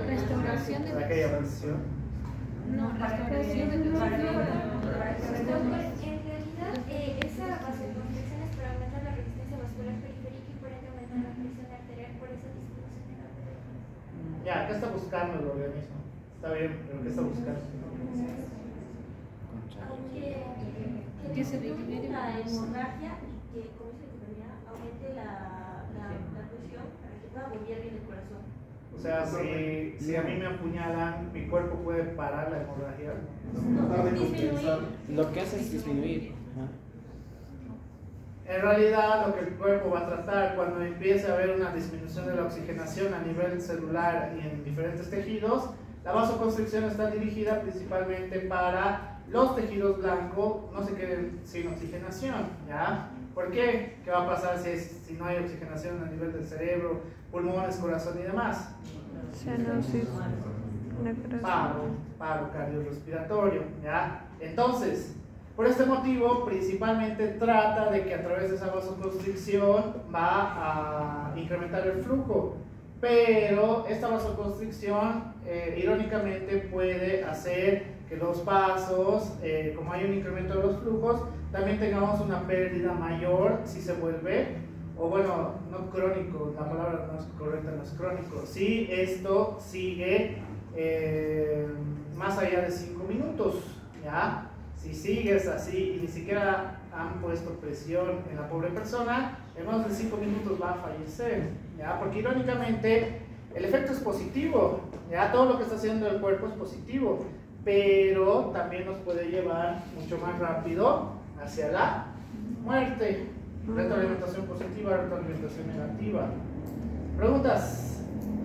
Restauración de aquella versión. No, restauración de En realidad, esa vasoconstricción es para aumentar la resistencia vascular periférica y por ende aumentar la presión arterial, por esa disminución de la presión. Ya, ¿qué está buscando el organismo? Está bien, pero ¿qué está buscando? Que se equilibre la hemorragia y que con esa enfermedad aumente la presión para que pueda bombear bien el corazón. O sea, si a mí me apuñalan, ¿mi cuerpo puede parar la hemorragia? No, disminuir. Lo que hace es disminuir. En realidad, lo que el cuerpo va a tratar cuando empiece a haber una disminución de la oxigenación a nivel celular y en diferentes tejidos, la vasoconstricción está dirigida principalmente para los tejidos blancos no se queden sin oxigenación, ¿ya? ¿Por qué? ¿Qué va a pasar si no hay oxigenación a nivel del cerebro, pulmones, corazón y demás? Cianosis, Paro cardiorrespiratorio, ¿ya? Entonces, por este motivo, principalmente trata de que a través de esa vasoconstricción va a incrementar el flujo, pero esta vasoconstricción irónicamente puede hacer que los vasos, como hay un incremento de los flujos, también tengamos una pérdida mayor si se vuelve, o bueno, no crónico, la palabra no es correcta, no es crónico, si esto sigue más allá de 5 minutos, ¿ya? Si sigues así y ni siquiera han puesto presión en la pobre persona, en menos de 5 minutos va a fallecer, ¿ya? Porque irónicamente el efecto es positivo, ¿ya? Todo lo que está haciendo el cuerpo es positivo, pero también nos puede llevar mucho más rápido hacia la muerte. Retroalimentación positiva, retroalimentación negativa. ¿Preguntas?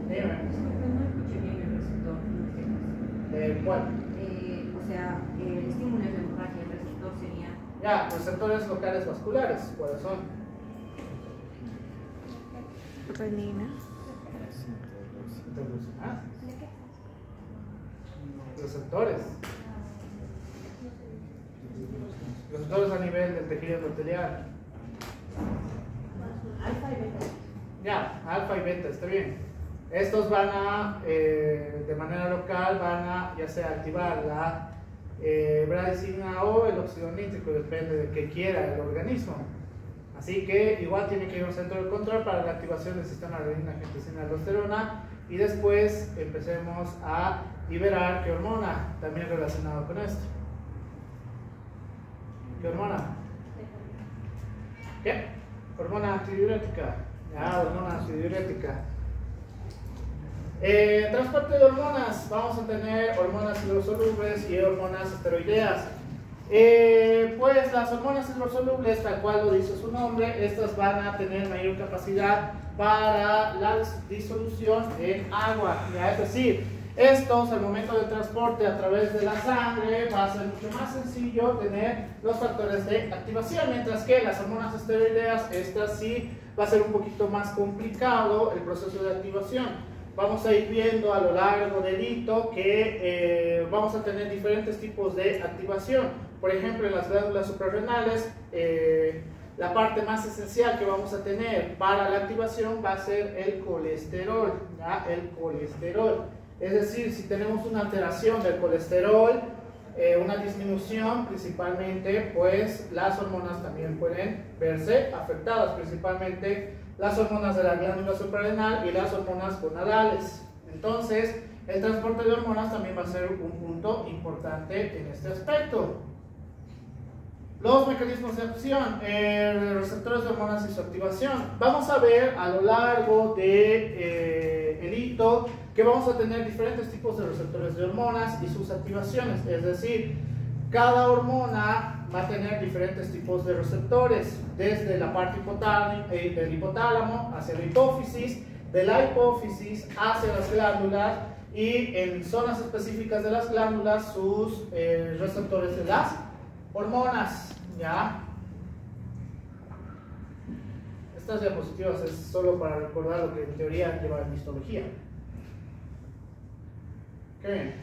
Dime. ¿Cuál? O sea, el estímulo es la hemorragia, el receptor sería... Ya, receptores locales vasculares, ¿cuáles son? renina, ¿Ah? Receptores. Receptores a nivel del tejido endotelial. Alfa y beta. Ya, alfa y beta, está bien. Estos van a, de manera local, van a ya sea activar la bradicina o el óxido nítrico, depende de qué quiera el organismo. Así que igual tiene que ir a un centro de control para la activación del sistema renina, angiotensina, aldosterona y después empecemos a liberar qué hormona, también relacionado con esto. ¿Qué hormona? ¿Qué? Hormona antidiurética. Ya, hormona antidiurética. Transporte de hormonas. Vamos a tener hormonas hidrosolubles y hormonas esteroideas. Pues las hormonas hidrosolubles, tal cual lo dice su nombre, estas van a tener mayor capacidad para la disolución en agua. ¿Ya? Es decir, estos al momento del transporte a través de la sangre va a ser mucho más sencillo tener los factores de activación, mientras que las hormonas esteroideas, estas sí va a ser un poquito más complicado el proceso de activación. Vamos a ir viendo a lo largo del hito que vamos a tener diferentes tipos de activación. Por ejemplo, en las glándulas suprarrenales, la parte más esencial que vamos a tener para la activación va a ser el colesterol, ¿ya? El colesterol. Es decir, si tenemos una alteración del colesterol, una disminución principalmente, pues las hormonas también pueden verse afectadas, principalmente las hormonas de la glándula suprarrenal y las hormonas gonadales. Entonces, el transporte de hormonas también va a ser un punto importante en este aspecto. Los mecanismos de acción, receptores de hormonas y su activación. Vamos a ver a lo largo de el hito que vamos a tener diferentes tipos de receptores de hormonas y sus activaciones. Es decir, cada hormona va a tener diferentes tipos de receptores, desde la parte del hipotálamo hacia la hipófisis, de la hipófisis hacia las glándulas y en zonas específicas de las glándulas sus receptores de las hormonas, ¿ya? Estas diapositivas es solo para recordar lo que en teoría lleva en histología. Qué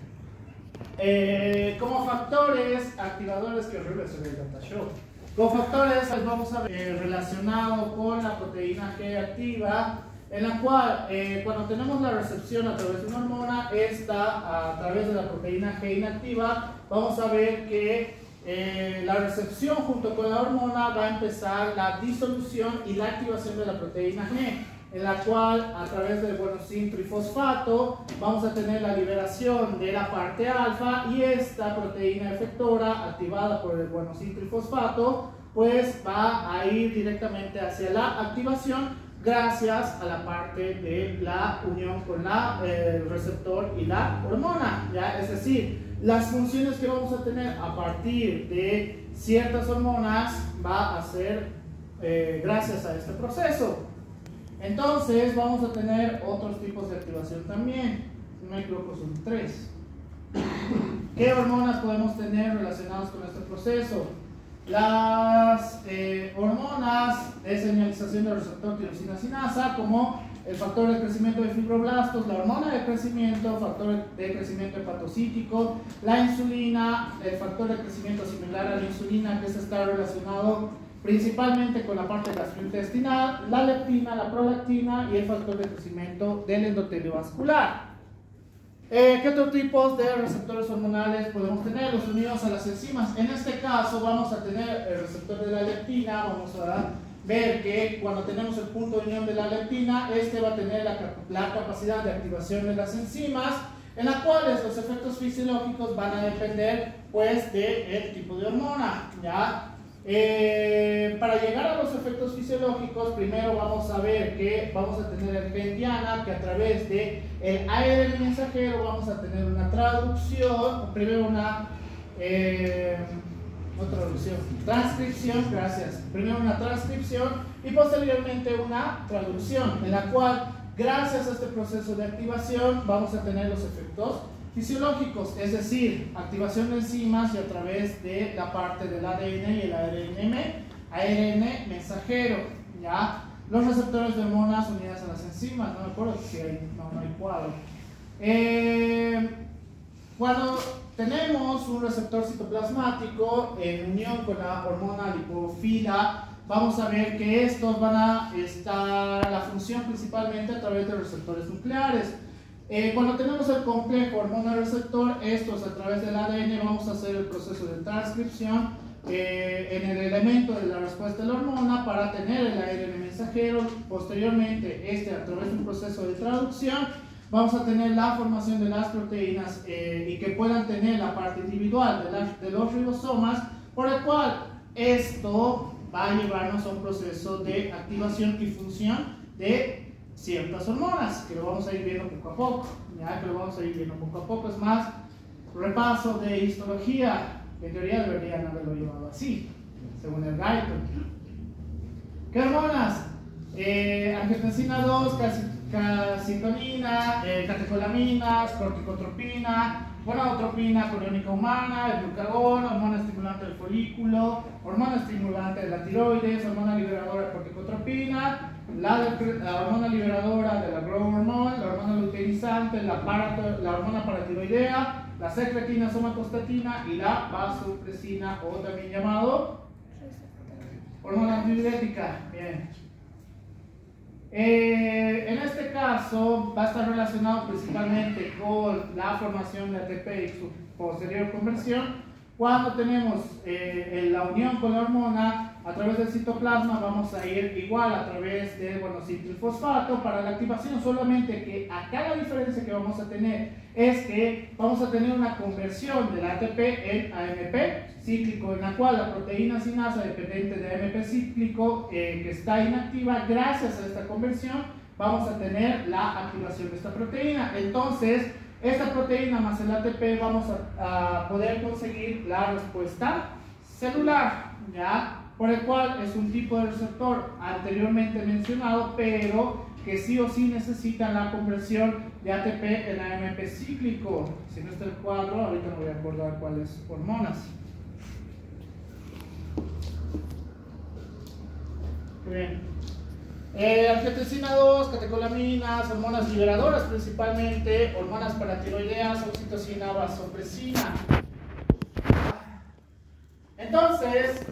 bien. Como factores activadores, que horrible se ve el data show. Como factores, pues vamos a ver relacionado con la proteína G activa. en la cual cuando tenemos la recepción a través de una hormona, esta a través de la proteína G inactiva, vamos a ver que la recepción junto con la hormona va a empezar la disolución y la activación de la proteína G, en la cual a través del guanosín trifosfato vamos a tener la liberación de la parte alfa, y esta proteína efectora activada por el guanosín trifosfato pues va a ir directamente hacia la activación gracias a la parte de la unión con el receptor y la hormona, ¿ya? Es decir, las funciones que vamos a tener a partir de ciertas hormonas va a ser gracias a este proceso. Entonces vamos a tener otros tipos de activación también. Si no me equivoco son 3. ¿Qué hormonas podemos tener relacionadas con este proceso? Las hormonas de señalización del receptor tirosina sinasa, como el factor de crecimiento de fibroblastos, la hormona de crecimiento, factor de crecimiento hepatocítico, la insulina, el factor de crecimiento similar a la insulina, que está relacionado principalmente con la parte gastrointestinal, la leptina, la prolactina y el factor de crecimiento del endotelio vascular. ¿Qué otros tipos de receptores hormonales podemos tener? Los unidos a las enzimas. En este caso vamos a tener el receptor de la leptina. Vamos a ver que cuando tenemos el punto de unión de la leptina, este va a tener la capacidad de activación de las enzimas, en las cuales los efectos fisiológicos van a depender pues del tipo de hormona, ¿ya? Para llegar a los efectos fisiológicos, primero vamos a ver que vamos a tener el gen diana, que a través de el ARN mensajero vamos a tener una traducción, primero una transcripción, gracias, primero una transcripción y posteriormente una traducción, en la cual gracias a este proceso de activación vamos a tener los efectos fisiológicos, es decir, activación de enzimas y a través de la parte del ADN y el ARN mensajero, ¿ya? Los receptores de hormonas unidas a las enzimas, no me acuerdo si hay, no hay cuadro. Cuando tenemos un receptor citoplasmático en unión con la hormona lipofila, vamos a ver que estos van a estar la función principalmente a través de receptores nucleares. Cuando tenemos el complejo hormona-receptor, estos a través del ADN vamos a hacer el proceso de transcripción en el elemento de la respuesta de la hormona para tener el ARN mensajero. Posteriormente, a través de un proceso de traducción, vamos a tener la formación de las proteínas y que puedan tener la parte individual de los ribosomas, por el cual esto va a llevarnos a un proceso de activación y función de ciertas hormonas, que lo vamos a ir viendo poco a poco, ya que lo vamos a ir viendo poco a poco. Es más, repaso de histología, que en teoría deberían haberlo llevado así, según el Guyton. ¿Qué hormonas? Angiotensina 2, calcitonina, catecolaminas, corticotropina, gonadotropina coriónica humana, el glucagón, hormona estimulante del folículo, hormona estimulante de la tiroides, hormona liberadora de corticotropina, la hormona liberadora de la growth hormone, la hormona luteinizante, la hormona paratiroidea, la secretina somatostatina y la vasopresina, o también llamado hormona antidiurética. Bien. En este caso va a estar relacionado principalmente con la formación de ATP y su posterior conversión. Cuando tenemos la unión con la hormona a través del citoplasma, vamos a ir igual a través del guanosín trifosfato para la activación, solamente que acá la diferencia que vamos a tener es que vamos a tener una conversión del ATP en AMP cíclico, en la cual la proteína sinasa dependiente de AMP cíclico que está inactiva, gracias a esta conversión vamos a tener la activación de esta proteína. Entonces, esta proteína más el ATP vamos a poder conseguir la respuesta celular, ¿ya? Por el cual es un tipo de receptor anteriormente mencionado, pero que sí o sí necesitan la conversión de ATP en AMP cíclico. Si no está el cuadro, ahorita me voy a acordar cuáles hormonas. Bien. Angiotensina 2, catecolaminas, hormonas liberadoras principalmente, hormonas paratiroideas, oxitocina, vasopresina. Entonces, Entonces,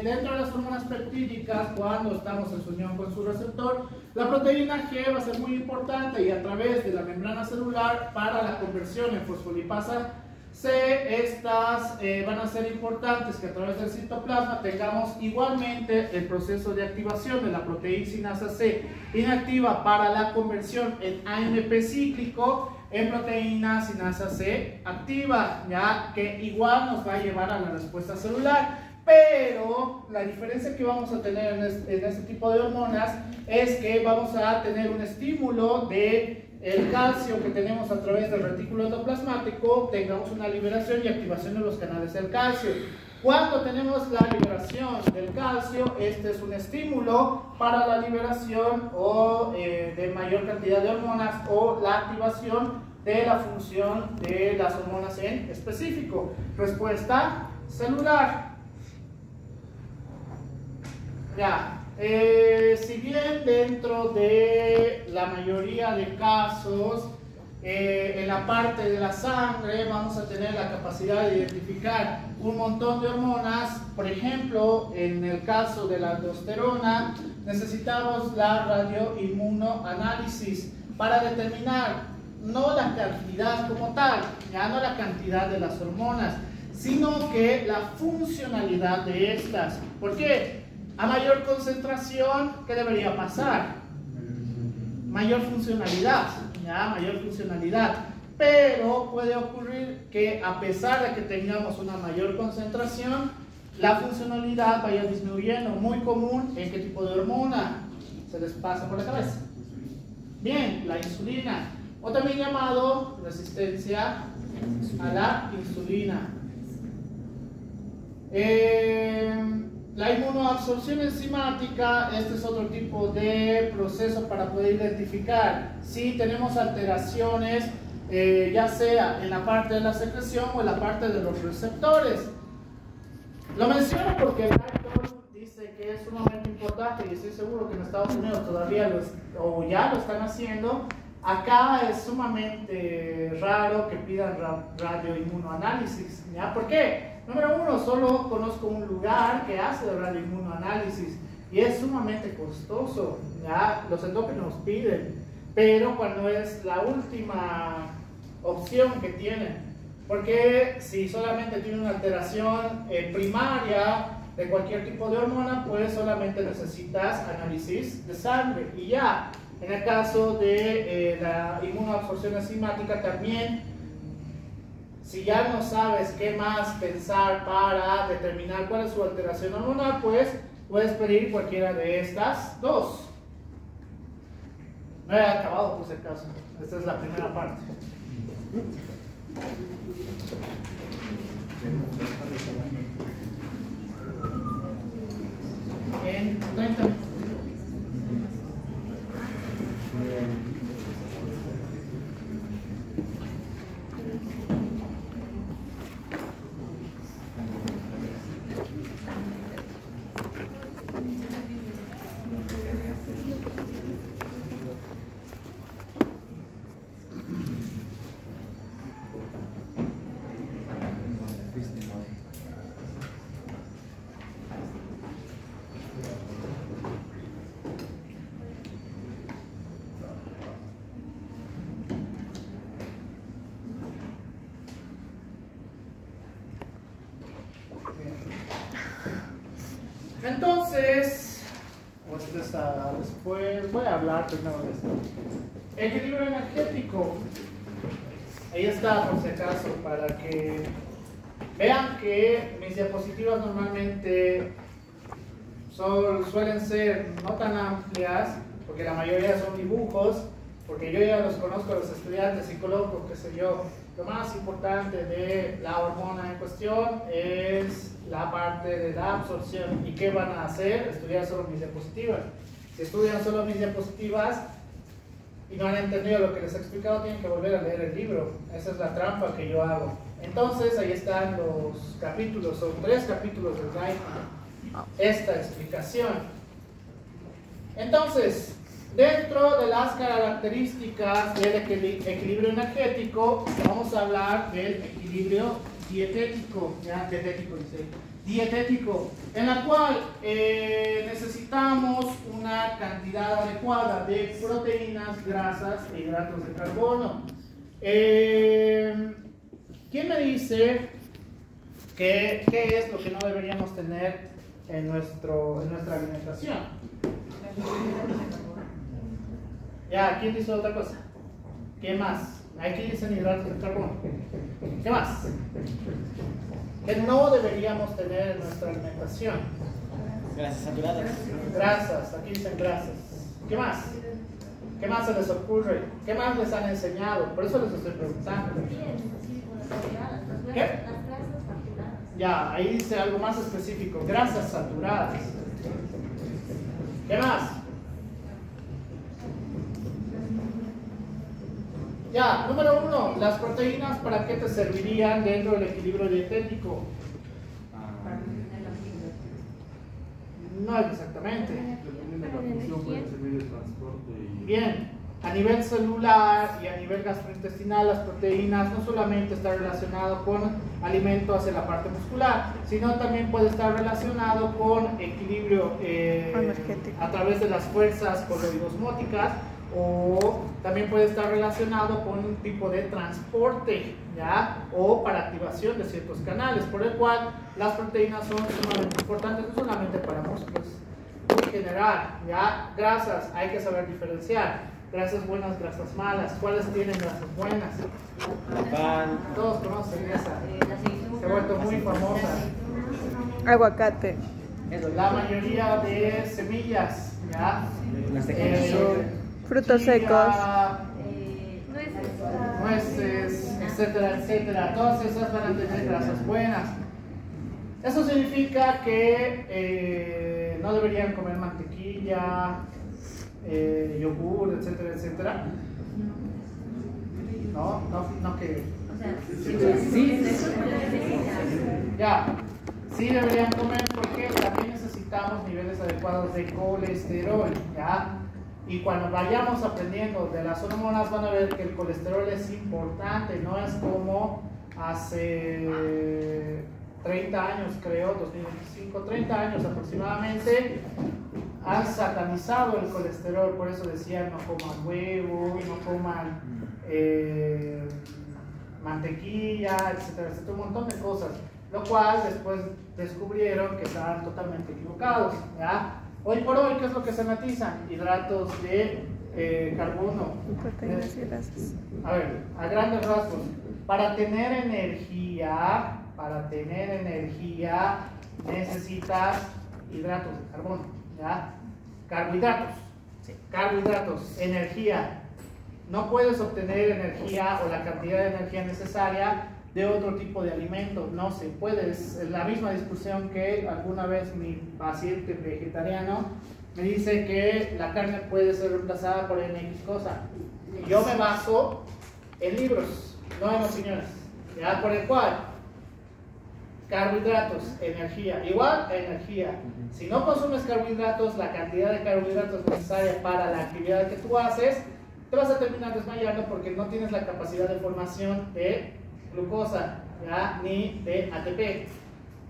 dentro de las hormonas peptídicas, cuando estamos en su unión con su receptor, la proteína G va a ser muy importante y a través de la membrana celular para la conversión en fosfolipasa C, estas van a ser importantes que a través del citoplasma tengamos igualmente el proceso de activación de la proteína sinasa C inactiva para la conversión en AMP cíclico en proteína sinasa C activa, ya que igual nos va a llevar a la respuesta celular. Pero la diferencia que vamos a tener en este tipo de hormonas es que vamos a tener un estímulo de el calcio que tenemos a través del retículo endoplasmático, tengamos una liberación y activación de los canales del calcio. Cuando tenemos la liberación del calcio, este es un estímulo para la liberación de mayor cantidad de hormonas o la activación de la función de las hormonas en específico. Respuesta celular. Ya. Si bien dentro de la mayoría de casos en la parte de la sangre vamos a tener la capacidad de identificar un montón de hormonas, por ejemplo en el caso de la aldosterona necesitamos la radioinmunoanálisis para determinar no la cantidad como tal, ya no la cantidad de las hormonas, sino que la funcionalidad de estas. ¿Por qué? A mayor concentración, ¿qué debería pasar? Mayor funcionalidad, ¿ya? Mayor funcionalidad. Pero puede ocurrir que a pesar de que tengamos una mayor concentración, la funcionalidad vaya disminuyendo. Muy común, ¿en qué tipo de hormona se les pasa por la cabeza? Bien, la insulina, o también llamado resistencia a la insulina. La inmunoabsorción enzimática, este es otro tipo de proceso para poder identificar si tenemos alteraciones, ya sea en la parte de la secreción o en la parte de los receptores. Lo menciono porque el autor dice que es sumamente importante y estoy seguro que en Estados Unidos todavía ya lo están haciendo. Acá es sumamente raro que pidan radioinmunoanálisis, ¿ya? ¿Por qué? Número uno, solo conozco un lugar que hace el radioinmunoanálisis y es sumamente costoso, ¿ya? Los endócrinos piden, pero cuando es la última opción que tienen, porque si solamente tiene una alteración primaria de cualquier tipo de hormona, pues solamente necesitas análisis de sangre y ya. En el caso de la inmunoabsorción enzimática también, si ya no sabes qué más pensar para determinar cuál es su alteración hormonal, pues puedes pedir cualquiera de estas dos. No he acabado por si acaso, esta es la primera parte. En 30 minutos. Entonces, después voy a hablar primero de esto. Equilibrio energético. Ahí está, por si acaso, para que vean que mis diapositivas normalmente suelen ser no tan amplias, porque la mayoría son dibujos, porque yo ya los conozco a los estudiantes y coloco, qué sé yo. Lo más importante de la hormona en cuestión es la parte de la absorción. ¿Y qué van a hacer? Estudiar solo mis diapositivas. Si estudian solo mis diapositivas y no han entendido lo que les he explicado, tienen que volver a leer el libro. Esa es la trampa que yo hago. Entonces, ahí están los capítulos, son 3 capítulos del guide. Esta explicación. Entonces, dentro de las características del equilibrio energético, vamos a hablar del equilibrio dietético, ya dietético dice, dietético, en la cual necesitamos una cantidad adecuada de proteínas, grasas e hidratos de carbono. ¿Quién me dice qué es lo que no deberíamos tener en nuestra alimentación? Ya, ¿quién dice otra cosa? ¿Qué más? Aquí dicen hidratos de carbono. ¿Qué más? ¿Qué no deberíamos tener en nuestra alimentación? Grasas saturadas. Grasas, aquí dicen grasas. ¿Qué más? ¿Qué más se les ocurre? ¿Qué más les han enseñado? Por eso les estoy preguntando. ¿Qué? Ya, ahí dice algo más específico. Grasas saturadas. ¿Qué más? Ya, número 1, las proteínas, ¿para qué te servirían dentro del equilibrio dietético? Para mantener la fibra. No exactamente. Dependiendo de la función, pueden servir de transporte y... Bien, a nivel celular y a nivel gastrointestinal, las proteínas no solamente están relacionadas con alimento hacia la parte muscular, sino también puede estar relacionado con equilibrio Energético. a través de las fuerzas coloidosmóticas, o también puede estar relacionado con un tipo de transporte, ¿ya? O para activación de ciertos canales, por el cual las proteínas son sumamente importantes, no solamente para músculos, en general, ¿ya? Grasas, hay que saber diferenciar, grasas buenas, grasas malas. ¿Cuáles tienen grasas buenas? Pan. Todos conocen esa, La aceituna, se ha vuelto muy famosa. Aguacate. La mayoría de semillas, ¿ya? Las de Frutos chía, secos. nueces, etcétera, etcétera. Todas esas van a tener grasas buenas. Eso significa que no deberían comer mantequilla, yogur, etcétera, etcétera. No que... o sea, Sí. Ya, sí deberían comer porque también necesitamos niveles adecuados de colesterol, ¿ya? Y cuando vayamos aprendiendo de las hormonas van a ver que el colesterol es importante, no es como hace 30 años, creo, 2025, 30 años aproximadamente, han satanizado el colesterol, por eso decían no coman huevo, no coman mantequilla, etcétera, etcétera, un montón de cosas, lo cual después descubrieron que estaban totalmente equivocados, ¿ya? Hoy por hoy, ¿qué es lo que se matizan? Hidratos de carbono. Proteínas y grasas. A ver, a grandes rasgos, para tener energía necesitas hidratos de carbono, ¿ya? Carbohidratos, energía. No puedes obtener energía o la cantidad de energía necesaria de otro tipo de alimento, no se puede. Es la misma discusión que alguna vez mi paciente vegetariano me dice que la carne puede ser reemplazada por X cosa. Y yo me baso en libros, no en opiniones, ¿ya? Por el cual carbohidratos, energía, igual energía. Si no consumes carbohidratos, la cantidad de carbohidratos necesaria para la actividad que tú haces, te vas a terminar desmayando porque no tienes la capacidad de formación de glucosa, ¿ya? Ni de ATP.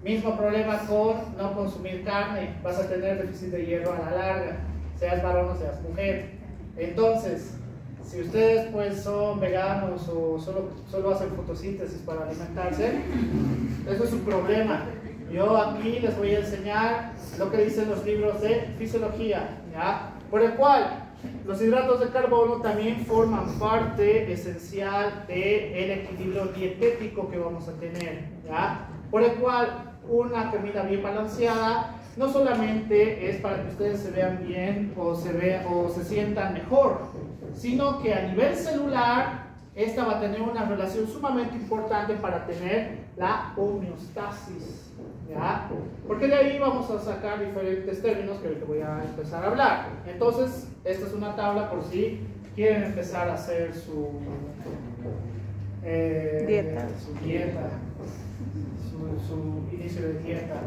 Mismo problema con no consumir carne, vas a tener déficit de hierro a la larga, seas varón o seas mujer. Entonces, si ustedes pues son veganos o solo hacen fotosíntesis para alimentarse, eso es su problema. Yo aquí les voy a enseñar lo que dicen los libros de fisiología, ¿ya? Por el cual los hidratos de carbono también forman parte esencial del equilibrio dietético que vamos a tener, ¿ya? Por el cual una comida bien balanceada no solamente es para que ustedes se vean bien o se sientan mejor, sino que a nivel celular esta va a tener una relación sumamente importante para tener la homeostasis, ¿ya? Porque de ahí vamos a sacar diferentes términos que voy a empezar a hablar. Entonces, esta es una tabla por si quieren empezar a hacer su dieta, su inicio de dieta.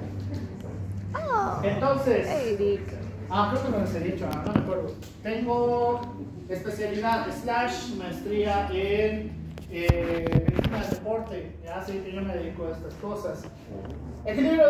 Oh, Entonces, Eric. creo que me los he dicho, no me acuerdo. Tengo especialidad / maestría en medicina del deporte, ya así que yo me dedico a estas cosas. Equilibrio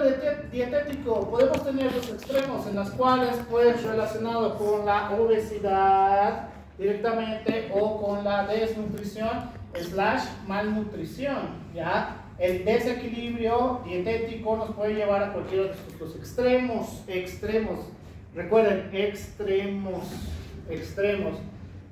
dietético, podemos tener los extremos en los cuales pues relacionado con la obesidad directamente o con la desnutrición / malnutrición, ¿ya? El desequilibrio dietético nos puede llevar a cualquiera de los extremos, recuerden, extremos,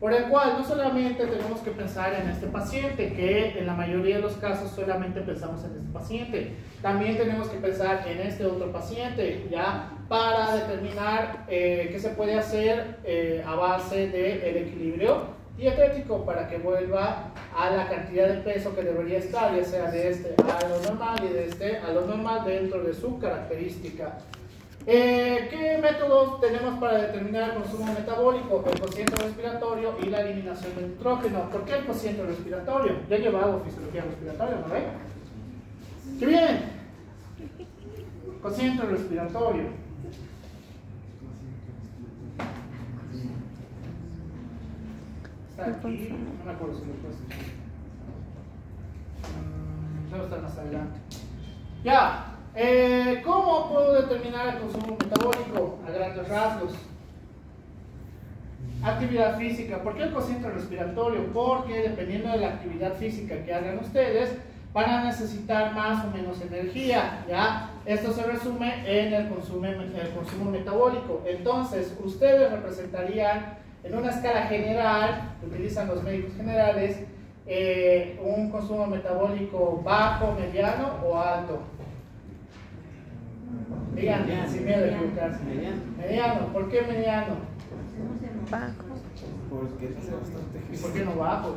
por el cual no solamente tenemos que pensar en este paciente, que en la mayoría de los casos solamente pensamos en este paciente, también tenemos que pensar en este otro paciente, ya, para determinar qué se puede hacer a base del equilibrio dietético para que vuelva a la cantidad de peso que debería estar, ya sea de este a lo normal y de este a lo normal dentro de su característica. ¿Qué métodos tenemos para determinar el consumo metabólico? El cociente respiratorio y la eliminación del nitrógeno. ¿Por qué el cociente respiratorio? Ya he llevado fisiología respiratoria, ¿no ven? ¡Qué bien! Cociente respiratorio. Está aquí, no me acuerdo si lo he puesto. Debe estar más adelante. Ya. ¿Cómo puedo determinar el consumo metabólico a grandes rasgos? Actividad física. ¿Por qué el cociente respiratorio? Porque dependiendo de la actividad física que hagan ustedes, van a necesitar más o menos energía, ¿ya? Esto se resume en el consumo metabólico. Entonces, ustedes representarían en una escala general, que utilizan los médicos generales, un consumo metabólico bajo, mediano o alto. Digan, sin miedo de equivocarse. Mediano. ¿Por qué mediano? Bajo. Porque hace bastante ¿Y por qué no bajo?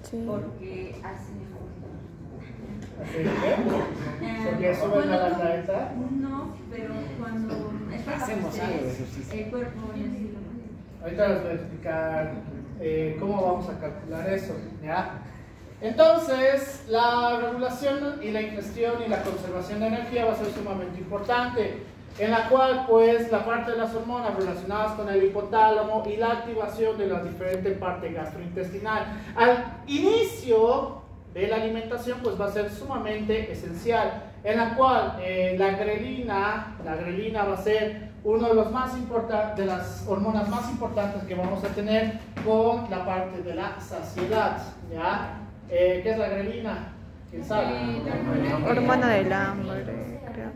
Sí. Porque hace. ¿Así de qué? ¿Porque sube la alta? No, pero cuando Hacemos algo de ejercicio. el cuerpo necesita. Ahorita les voy a explicar cómo vamos a calcular eso, ¿ya? Entonces, la regulación y la ingestión y la conservación de energía va a ser sumamente importante, en la cual, pues, la parte de las hormonas relacionadas con el hipotálamo y la activación de la diferente parte gastrointestinal al inicio de la alimentación, pues, va a ser sumamente esencial, en la cual la grelina va a ser uno de los de las hormonas más importantes que vamos a tener con la parte de la saciedad, ¿ya? ¿Qué es la grelina? ¿Quién sabe? Hormona del hambre, creo.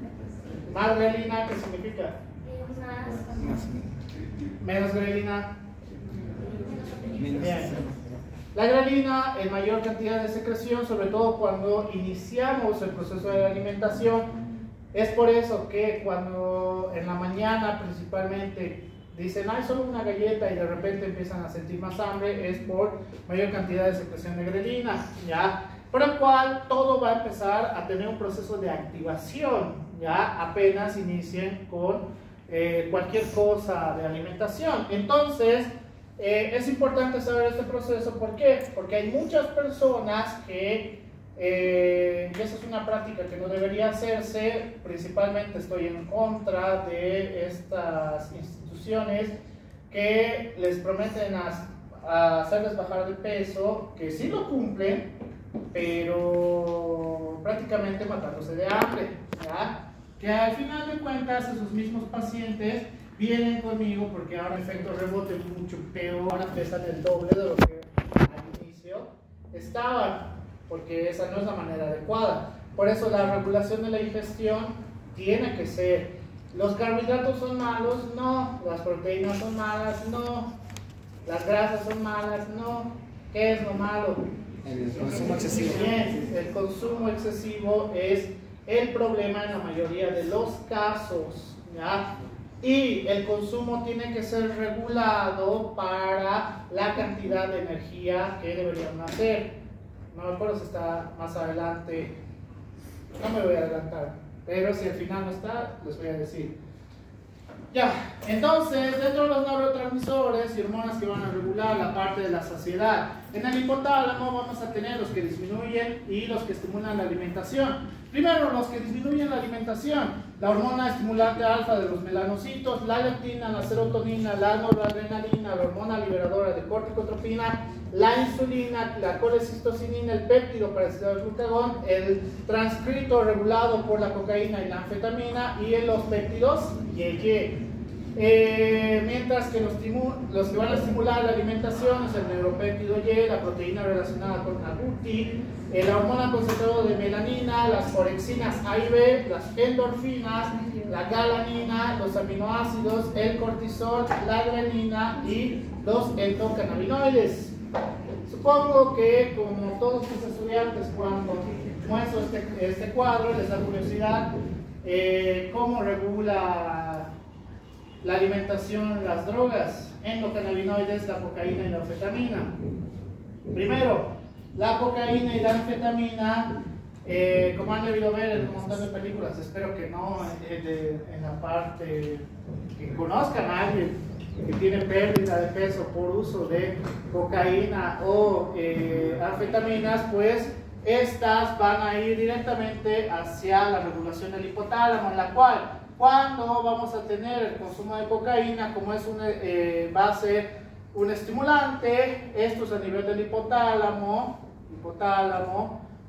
Más grelina, ¿qué significa? Menos grelina. Bien. La grelina en mayor cantidad de secreción, sobre todo cuando iniciamos el proceso de la alimentación. Es por eso que cuando en la mañana principalmente dicen, hay solo una galleta y de repente empiezan a sentir más hambre, es por mayor cantidad de secreción de grelina, ¿ya? Por el cual todo va a empezar a tener un proceso de activación, ¿ya? Apenas inicien con cualquier cosa de alimentación. Entonces, es importante saber este proceso, ¿por qué? Porque hay muchas personas que, y esa es una práctica que no debería hacerse, principalmente estoy en contra de estas instituciones que les prometen a hacerles bajar de peso, que sí lo cumplen, pero prácticamente matándose de hambre, ¿ya? Que al final de cuentas esos mismos pacientes vienen conmigo porque ahora efecto rebote mucho peor, ahora pesan el doble de lo que al inicio estaban, porque esa no es la manera adecuada. Por eso la regulación de la ingestión tiene que ser: ¿los carbohidratos son malos? No. ¿Las proteínas son malas? No. ¿Las grasas son malas? No. ¿Qué es lo malo? El consumo excesivo. Bien, el consumo excesivo es el problema en la mayoría de los casos, ¿ya? Y el consumo tiene que ser regulado para la cantidad de energía que deberían hacer. No me acuerdo si está más adelante, no me voy a adelantar, pero si al final no está, les voy a decir. Ya, entonces, dentro de los neurotransmisores y hormonas que van a regular la parte de la saciedad, en el hipotálamo vamos a tener los que disminuyen y los que estimulan la alimentación. Primero, los que disminuyen la alimentación: la hormona estimulante alfa de los melanocitos, la leptina, la serotonina, la noradrenalina, la hormona liberadora de corticotropina la insulina, la colecistocinina, el péptido parecido al glucagón, el transcrito regulado por la cocaína y la anfetamina y los péptidos YY. Mientras que los que van a estimular la alimentación es el neuropéptido Y, la proteína relacionada con agouti, la hormona concentradora de melanina, las orexinas A y B, las endorfinas, la galanina, los aminoácidos, el cortisol, la adrenalina y los endocannabinoides. Supongo que como todos los estudiantes cuando muestro este cuadro les da curiosidad cómo regula la alimentación, las drogas, endocannabinoides, la cocaína y la anfetamina. Primero, la cocaína y la anfetamina, como han debido ver en un montón de películas, espero que no en la parte que conozcan a alguien que tiene pérdida de peso por uso de cocaína o anfetaminas, pues estas van a ir directamente hacia la regulación del hipotálamo, en la cual cuando vamos a tener el consumo de cocaína, como es va a ser un estimulante, esto es a nivel del hipotálamo,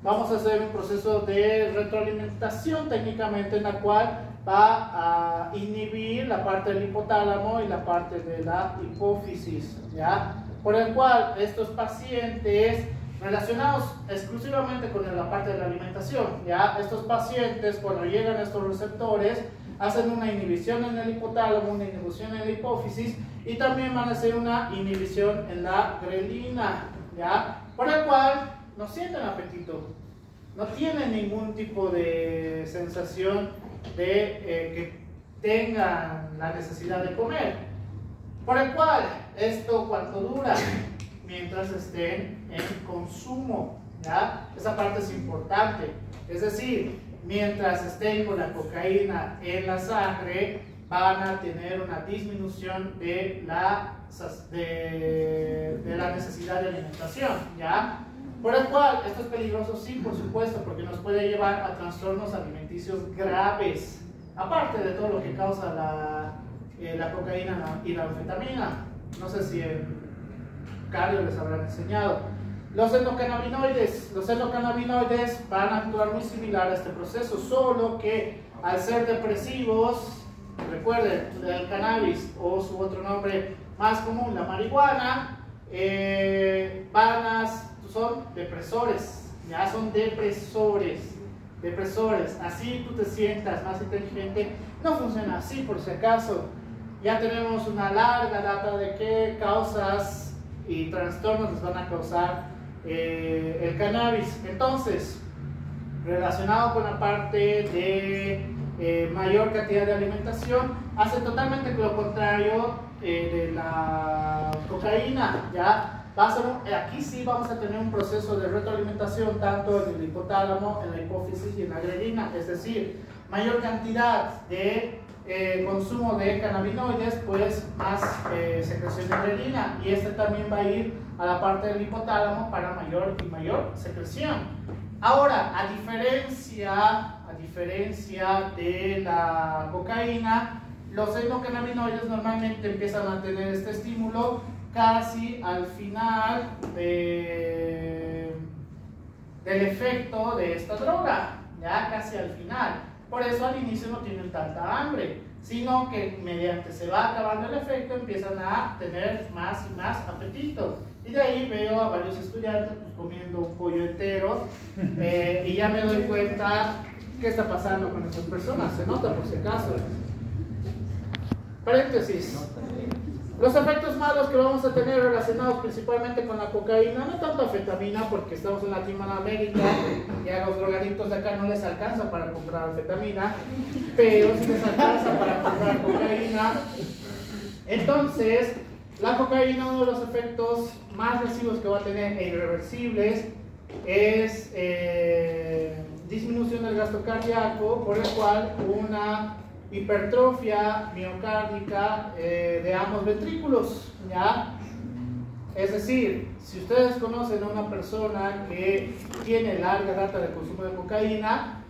vamos a hacer un proceso de retroalimentación técnicamente en la cual va a inhibir la parte del hipotálamo y la parte de la hipófisis, ¿ya? Por el cual estos pacientes relacionados exclusivamente con la parte de la alimentación, ¿ya? Estos pacientes cuando llegan a estos receptores hacen una inhibición en el hipotálamo, una inhibición en la hipófisis y también van a hacer una inhibición en la grelina, ¿ya? Por el cual no sienten apetito, no tienen ningún tipo de sensación de que tengan la necesidad de comer. Por el cual, ¿esto cuánto dura? Mientras estén en consumo, ¿ya? Esa parte es importante, es decir, mientras estén con la cocaína en la sangre, van a tener una disminución de la necesidad de alimentación, ¿ya? Por el cual, esto es peligroso, sí, por supuesto, porque nos puede llevar a trastornos alimenticios graves, aparte de todo lo que causa la cocaína y la anfetamina. No sé si en cardio les habrán enseñado. Los endocannabinoides van a actuar muy similar a este proceso, solo que al ser depresivos, recuerden, el cannabis o su otro nombre más común, la marihuana, son depresores, ya son depresores, así tú te sientas más inteligente, no funciona así por si acaso. Ya tenemos una larga data de qué causas y trastornos les van a causar el cannabis. Entonces, relacionado con la parte de mayor cantidad de alimentación, hace totalmente lo contrario de la cocaína, ¿ya? Aquí sí vamos a tener un proceso de retroalimentación tanto en el hipotálamo, en la hipófisis y en la grelina, es decir, mayor cantidad de consumo de cannabinoides, pues más secreción de grelina, y este también va a ir a la parte del hipotálamo para mayor y mayor secreción. Ahora, a diferencia de la cocaína, los endocannabinoides normalmente empiezan a tener este estímulo casi al final del efecto de esta droga, ya casi al final. Por eso al inicio no tienen tanta hambre, sino que mediante se va acabando el efecto empiezan a tener más y más apetito. Y de ahí veo a varios estudiantes pues, comiendo un pollo entero y ya me doy cuenta qué está pasando con estas personas. Se nota por si acaso. Paréntesis. Los efectos malos que vamos a tener relacionados principalmente con la cocaína, no tanto anfetamina porque estamos en Latinoamérica y a los drogadictos de acá no les alcanza para comprar anfetamina, pero sí les alcanza para comprar cocaína. Entonces, la cocaína, uno de los efectos más lesivos que va a tener e irreversibles es disminución del gasto cardíaco, por el cual una hipertrofia miocárdica de ambos ventrículos, ¿ya? Es decir, si ustedes conocen a una persona que tiene larga data de consumo de cocaína,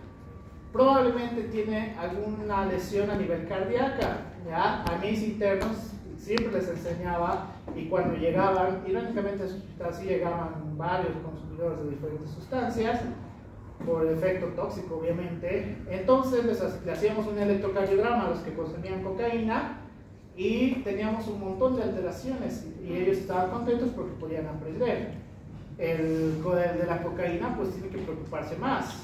probablemente tiene alguna lesión a nivel cardíaca, ¿ya? Anís internos siempre les enseñaba, y cuando llegaban, irónicamente así llegaban varios consumidores de diferentes sustancias, por efecto tóxico obviamente, entonces le hacíamos un electrocardiograma a los que consumían cocaína y teníamos un montón de alteraciones y ellos estaban contentos porque podían aprender. El de la cocaína pues tiene que preocuparse más,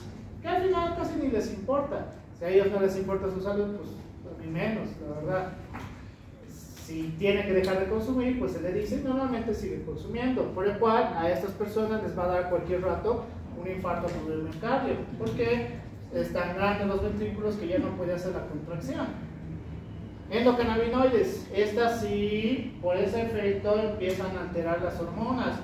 que al final casi ni les importa. Si a ellos no les importa su salud, pues a mí menos, la verdad. Si tiene que dejar de consumir, pues se le dice, normalmente sigue consumiendo, por el cual a estas personas les va a dar cualquier rato un infarto por el miocardio, porque están grandes los ventrículos que ya no puede hacer la contracción. Endocannabinoides, estas sí, por ese efecto empiezan a alterar las hormonas.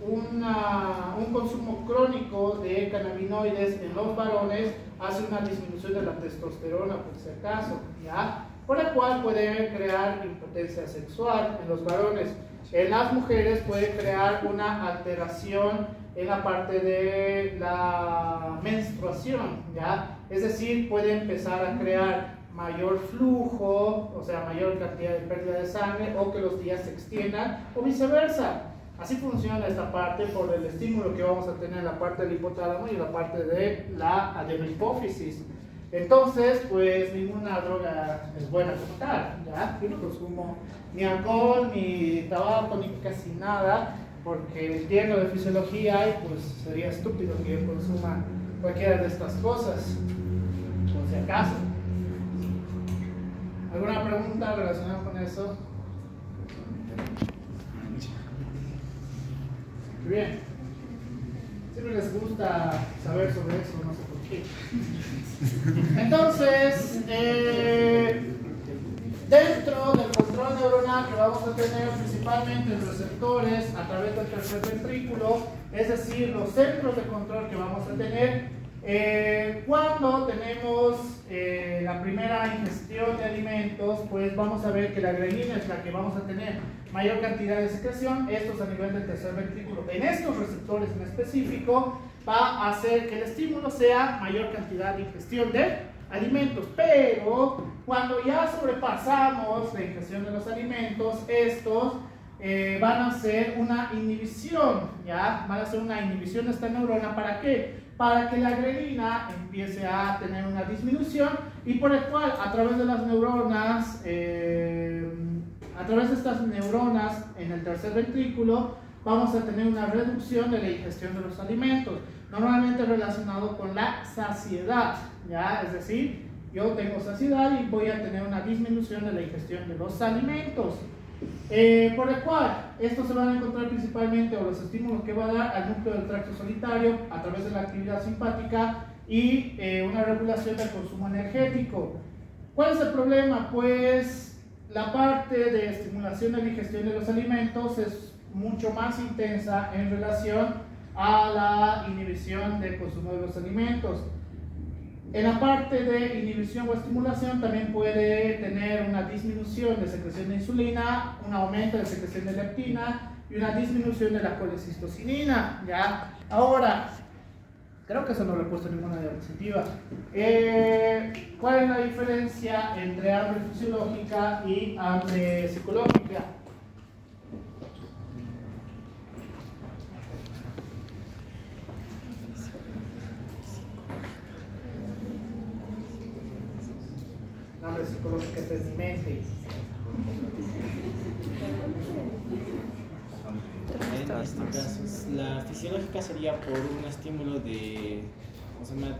Un consumo crónico de cannabinoides en los varones hace una disminución de la testosterona, por si acaso, ¿ya? Por el cual puede crear impotencia sexual en los varones. En las mujeres puede crear una alteración en la parte de la menstruación, ¿ya? Es decir, puede empezar a crear mayor flujo, o sea, mayor cantidad de pérdida de sangre, o que los días se extiendan, o viceversa. Así funciona esta parte por el estímulo que vamos a tener en la parte del hipotálamo y en la parte de la adenohipófisis. Entonces, pues ninguna droga es buena como tal, ¿ya? Yo no consumo ni alcohol, ni tabaco, ni casi nada, porque entiendo de fisiología y pues sería estúpido que yo consuma cualquiera de estas cosas, por si acaso. ¿Alguna pregunta relacionada con eso? Bien. Siempre les gusta saber sobre eso, no sé por qué. Entonces, dentro del control neuronal que vamos a tener principalmente en receptores a través del tercer ventrículo, es decir, los centros de control que vamos a tener, cuando tenemos la primera ingestión de alimentos, pues vamos a ver que la grelina es la que vamos a tener mayor cantidad de secreción, estos a nivel del tercer ventrículo. En estos receptores en específico va a hacer que el estímulo sea mayor cantidad de ingestión de alimentos, pero cuando ya sobrepasamos la ingestión de los alimentos, estos van a hacer una inhibición, ¿ya? Van a hacer una inhibición de esta neurona. ¿Para qué? Para que la grelina empiece a tener una disminución y por el cual a través de las neuronas, a través de estas neuronas en el tercer ventrículo, vamos a tener una reducción de la ingestión de los alimentos, normalmente relacionado con la saciedad, ¿ya? Es decir, yo tengo saciedad y voy a tener una disminución de la ingestión de los alimentos. Por el cual, estos se van a encontrar principalmente, o los estímulos que va a dar al núcleo del tracto solitario a través de la actividad simpática y una regulación del consumo energético. ¿Cuál es el problema? Pues la parte de estimulación de la ingestión de los alimentos es mucho más intensa en relación a la inhibición del consumo de los alimentos. En la parte de inhibición o estimulación también puede tener una disminución de secreción de insulina, un aumento de secreción de leptina y una disminución de la colecistocinina, ¿ya? Ahora, creo que eso no lo he puesto en ninguna diapositiva. ¿Cuál es la diferencia entre hambre fisiológica y hambre psicológica? Hambre psicológica es mi mente. En este caso, la fisiológica sería por un estímulo de, ¿cómo se llama?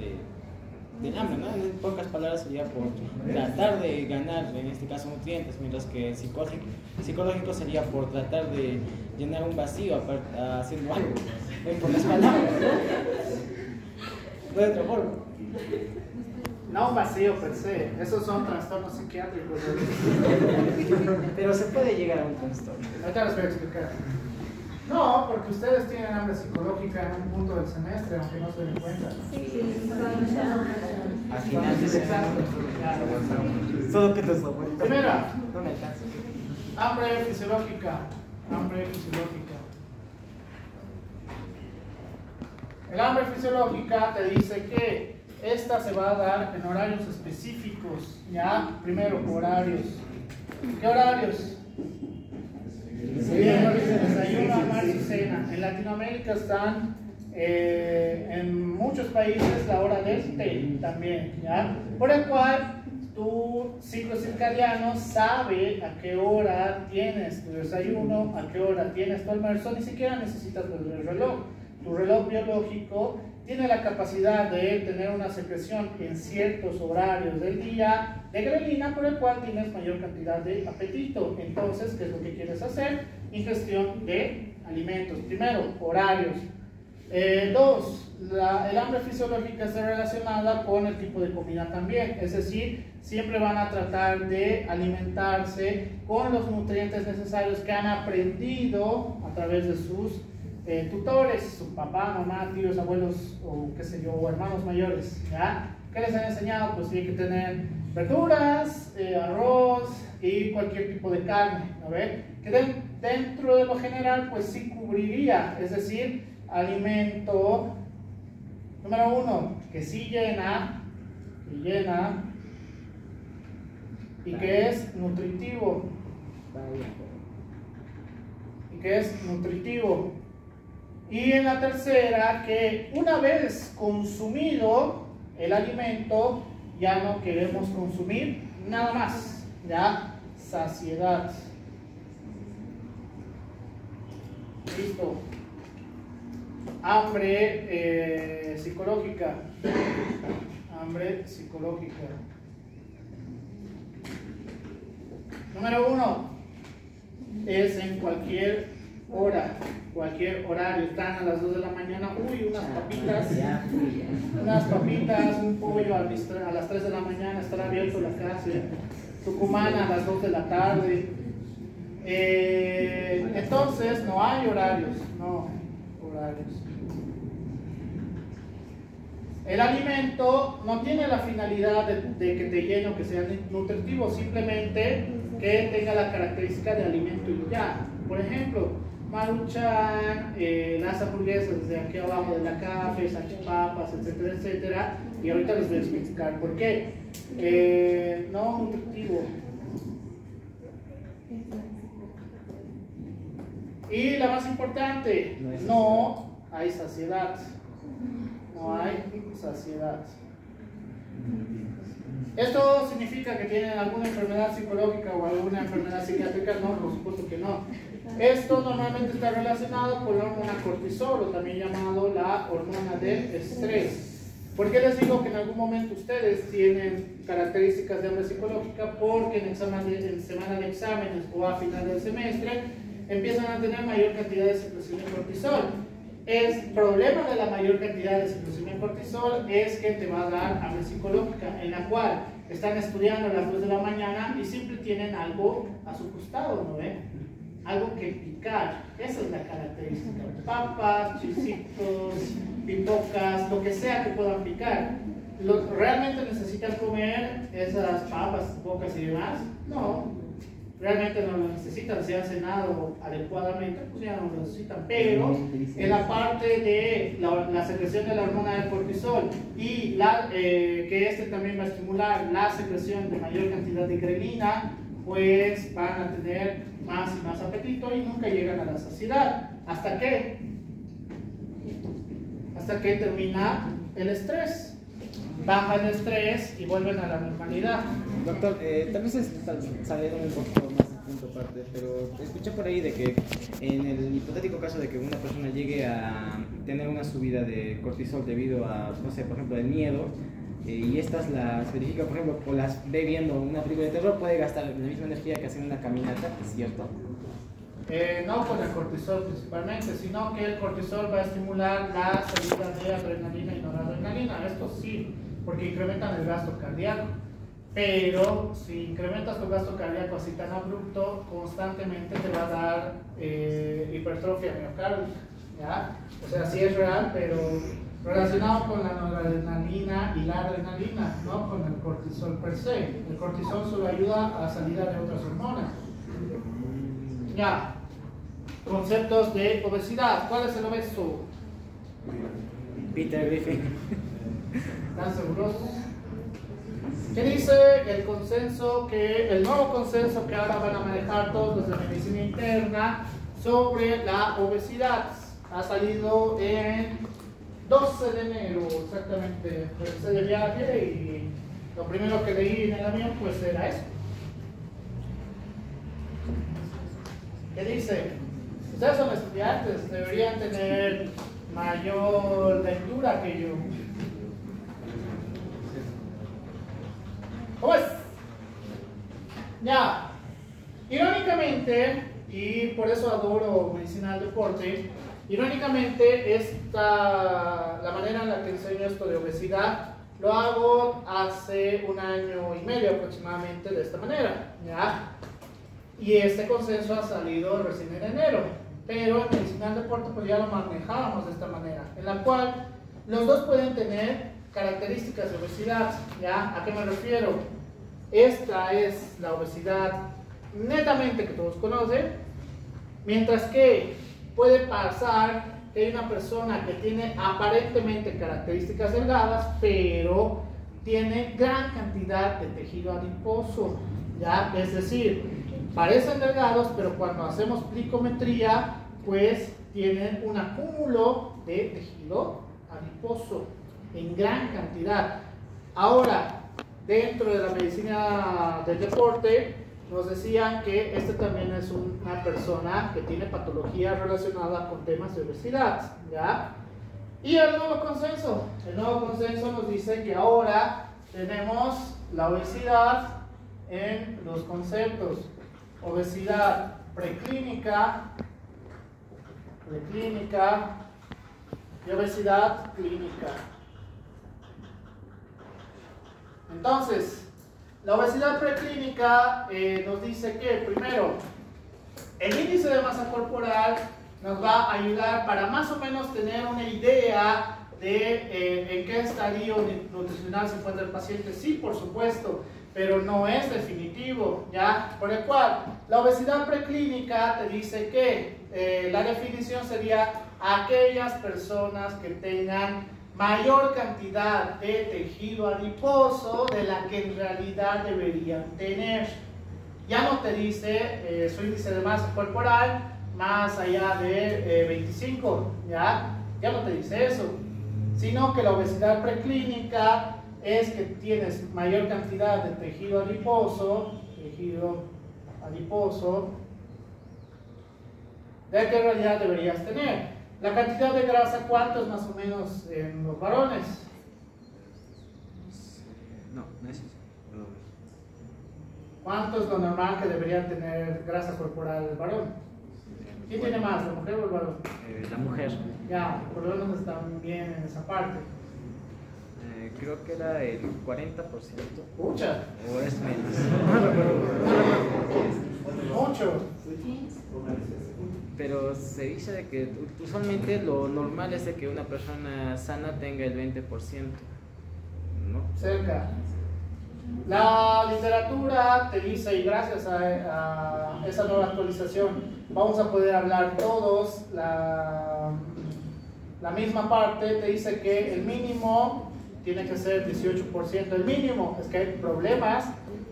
Del hambre, ¿no? En pocas palabras sería por tratar de ganar, en este caso, nutrientes, mientras que el psicológico sería por tratar de llenar un vacío haciendo algo, en pocas palabras, ¿no? De otra forma. No un vacío per se, esos son trastornos psiquiátricos. Pero se puede llegar a un trastorno. Ahorita les voy a explicar. No, porque ustedes tienen hambre psicológica en un punto del semestre, aunque no se den cuenta. Al final de Exacto. Solo que te soporto. Primera, No me alcanza. hambre fisiológica. Hambre fisiológica. El hambre fisiológica te dice que esta se va a dar en horarios específicos, ¿ya? Primero, horarios. ¿Qué horarios? Desayuno, almuerzo y cena. En Latinoamérica están, en muchos países, la hora del té también, ¿ya? Por el cual tu ciclo circadiano sabe a qué hora tienes tu desayuno, a qué hora tienes tu almuerzo, ni siquiera necesitas el reloj. Tu reloj biológico tiene la capacidad de tener una secreción en ciertos horarios del día de grelina, por el cual tienes mayor cantidad de apetito. Entonces, ¿qué es lo que quieres hacer? Ingestión de alimentos. Primero, horarios. Dos, el hambre fisiológica está relacionada con el tipo de comida también, es decir, siempre van a tratar de alimentarse con los nutrientes necesarios que han aprendido a través de sus tutores, su papá, mamá, tíos, abuelos o qué sé yo, o hermanos mayores, ¿ya? ¿Qué les han enseñado? Pues tiene que tener verduras, arroz y cualquier tipo de carne, ¿no ve? Que dentro de lo general pues sí cubriría, es decir, alimento número uno, que sí llena y que es nutritivo. Y en la tercera, que una vez consumido el alimento, ya no queremos consumir nada más, ya, saciedad. Listo. Hambre psicológica. Hambre psicológica. Número uno, es en cualquier hora, cualquier horario. Están a las 2 de la mañana, uy, unas papitas, un pollo a las 3 de la mañana, estará abierto la casa. Tucumán a las 2 de la tarde. Entonces, no hay horarios, no horarios. El alimento no tiene la finalidad de que te llene o que sea nutritivo, simplemente que tenga la característica de alimento y ya. Por ejemplo, Maruchan, las hamburguesas desde aquí abajo de la café, salchipapas, etcétera, etcétera. Y ahorita les voy a explicar por qué. No nutritivo. Y la más importante, no hay saciedad. No hay saciedad. ¿Esto significa que tienen alguna enfermedad psicológica o alguna enfermedad psiquiátrica? No, por supuesto que no. Esto normalmente está relacionado con la hormona cortisol, o también llamado la hormona del estrés. ¿Por qué les digo que en algún momento ustedes tienen características de hambre psicológica? Porque en semana de exámenes o a final del semestre empiezan a tener mayor cantidad de secreción de cortisol. El problema de la mayor cantidad de secreción de cortisol es que te va a dar hambre psicológica, en la cual están estudiando a las 2 de la mañana y siempre tienen algo a su costado, ¿no ven? Algo que picar. Esa es la característica. Papas, chisitos, pipocas, lo que sea que puedan picar. ¿Realmente necesitan comer esas papas, pipocas y demás? No. Realmente no lo necesitan. Si han cenado adecuadamente, pues ya no lo necesitan. Pero en la parte de la secreción de la hormona del cortisol y que este también va a estimular la secreción de mayor cantidad de grelina, pues van a tener más y más apetito y nunca llegan a la saciedad. ¿Hasta qué? Hasta que termina el estrés. Baja el estrés y vuelven a la normalidad. Doctor, tal vez saliendo un poco más de punto aparte, pero escuché por ahí de que en el hipotético caso de que una persona llegue a tener una subida de cortisol debido a, no sé, por ejemplo, el miedo, y estas las verifica, por ejemplo, o las ve viendo una película de terror, puede gastar la misma energía que haciendo una caminata, ¿es cierto? No con el cortisol principalmente, sino que el cortisol va a estimular la salida de adrenalina y noradrenalina. Esto sí, porque incrementan el gasto cardíaco. Pero si incrementas tu gasto cardíaco así tan abrupto, constantemente te va a dar hipertrofia miocárdica, ¿ya? O sea, sí es real, pero relacionado con la noradrenalina y la adrenalina, no con el cortisol per se. El cortisol solo ayuda a la salida de otras hormonas. Ya, conceptos de obesidad. ¿Cuál es el obeso? Peter Griffin. ¿Están seguros? ¿Qué dice el consenso? El nuevo consenso que ahora van a manejar todos los de medicina interna sobre la obesidad. Ha salido en 12 de enero, exactamente. Regresé de viaje y lo primero que leí en el avión pues era eso. ¿Qué dice? Ustedes son estudiantes, deberían tener mayor lectura que yo. ¿Cómo es? Ya. Irónicamente, y por eso adoro medicina del deporte, irónicamente la manera en la que enseño esto de obesidad lo hago hace 1 año y medio aproximadamente de esta manera, ¿ya? Y este consenso ha salido recién en enero, pero en medicina del deporte pues ya lo manejábamos de esta manera, en la cual los dos pueden tener características de obesidad, ¿ya? ¿A qué me refiero? Esta es la obesidad netamente que todos conocen, mientras que puede pasar que hay una persona que tiene aparentemente características delgadas, pero tiene gran cantidad de tejido adiposo, ¿ya? Es decir, parecen delgados, pero cuando hacemos plicometría, pues tienen un acúmulo de tejido adiposo en gran cantidad. Ahora, dentro de la medicina del deporte, nos decían que este también es una persona que tiene patología relacionada con temas de obesidad, ¿ya? Y el nuevo consenso nos dice que ahora tenemos la obesidad en los conceptos: obesidad preclínica y obesidad clínica. Entonces, la obesidad preclínica nos dice que, primero, el índice de masa corporal nos va a ayudar para más o menos tener una idea de en qué estadio nutricional se encuentra el paciente. Sí, por supuesto, pero no es definitivo, ¿ya? Por el cual, la obesidad preclínica te dice que la definición sería aquellas personas que tengan mayor cantidad de tejido adiposo de la que en realidad deberían tener. Ya no te dice su índice de masa corporal más allá de 25, ¿ya? Ya no te dice eso, sino que la obesidad preclínica es que tienes mayor cantidad de tejido adiposo de que en realidad deberías tener. La cantidad de grasa, ¿cuánto es más o menos en los varones? No es eso. ¿Cuánto es lo normal que debería tener grasa corporal el varón? ¿Quién tiene más, la mujer o el varón? La mujer. Ya, por lo menos están bien en esa parte. Creo que era el 40%. Pucha. ¿O es menos? Mucho. Pero se dice de que usualmente lo normal es de que una persona sana tenga el 20%, ¿no? Cerca. La literatura te dice, y gracias a esa nueva actualización, vamos a poder hablar todos la misma parte. Te dice que el mínimo tiene que ser 18%. El mínimo es que hay problemas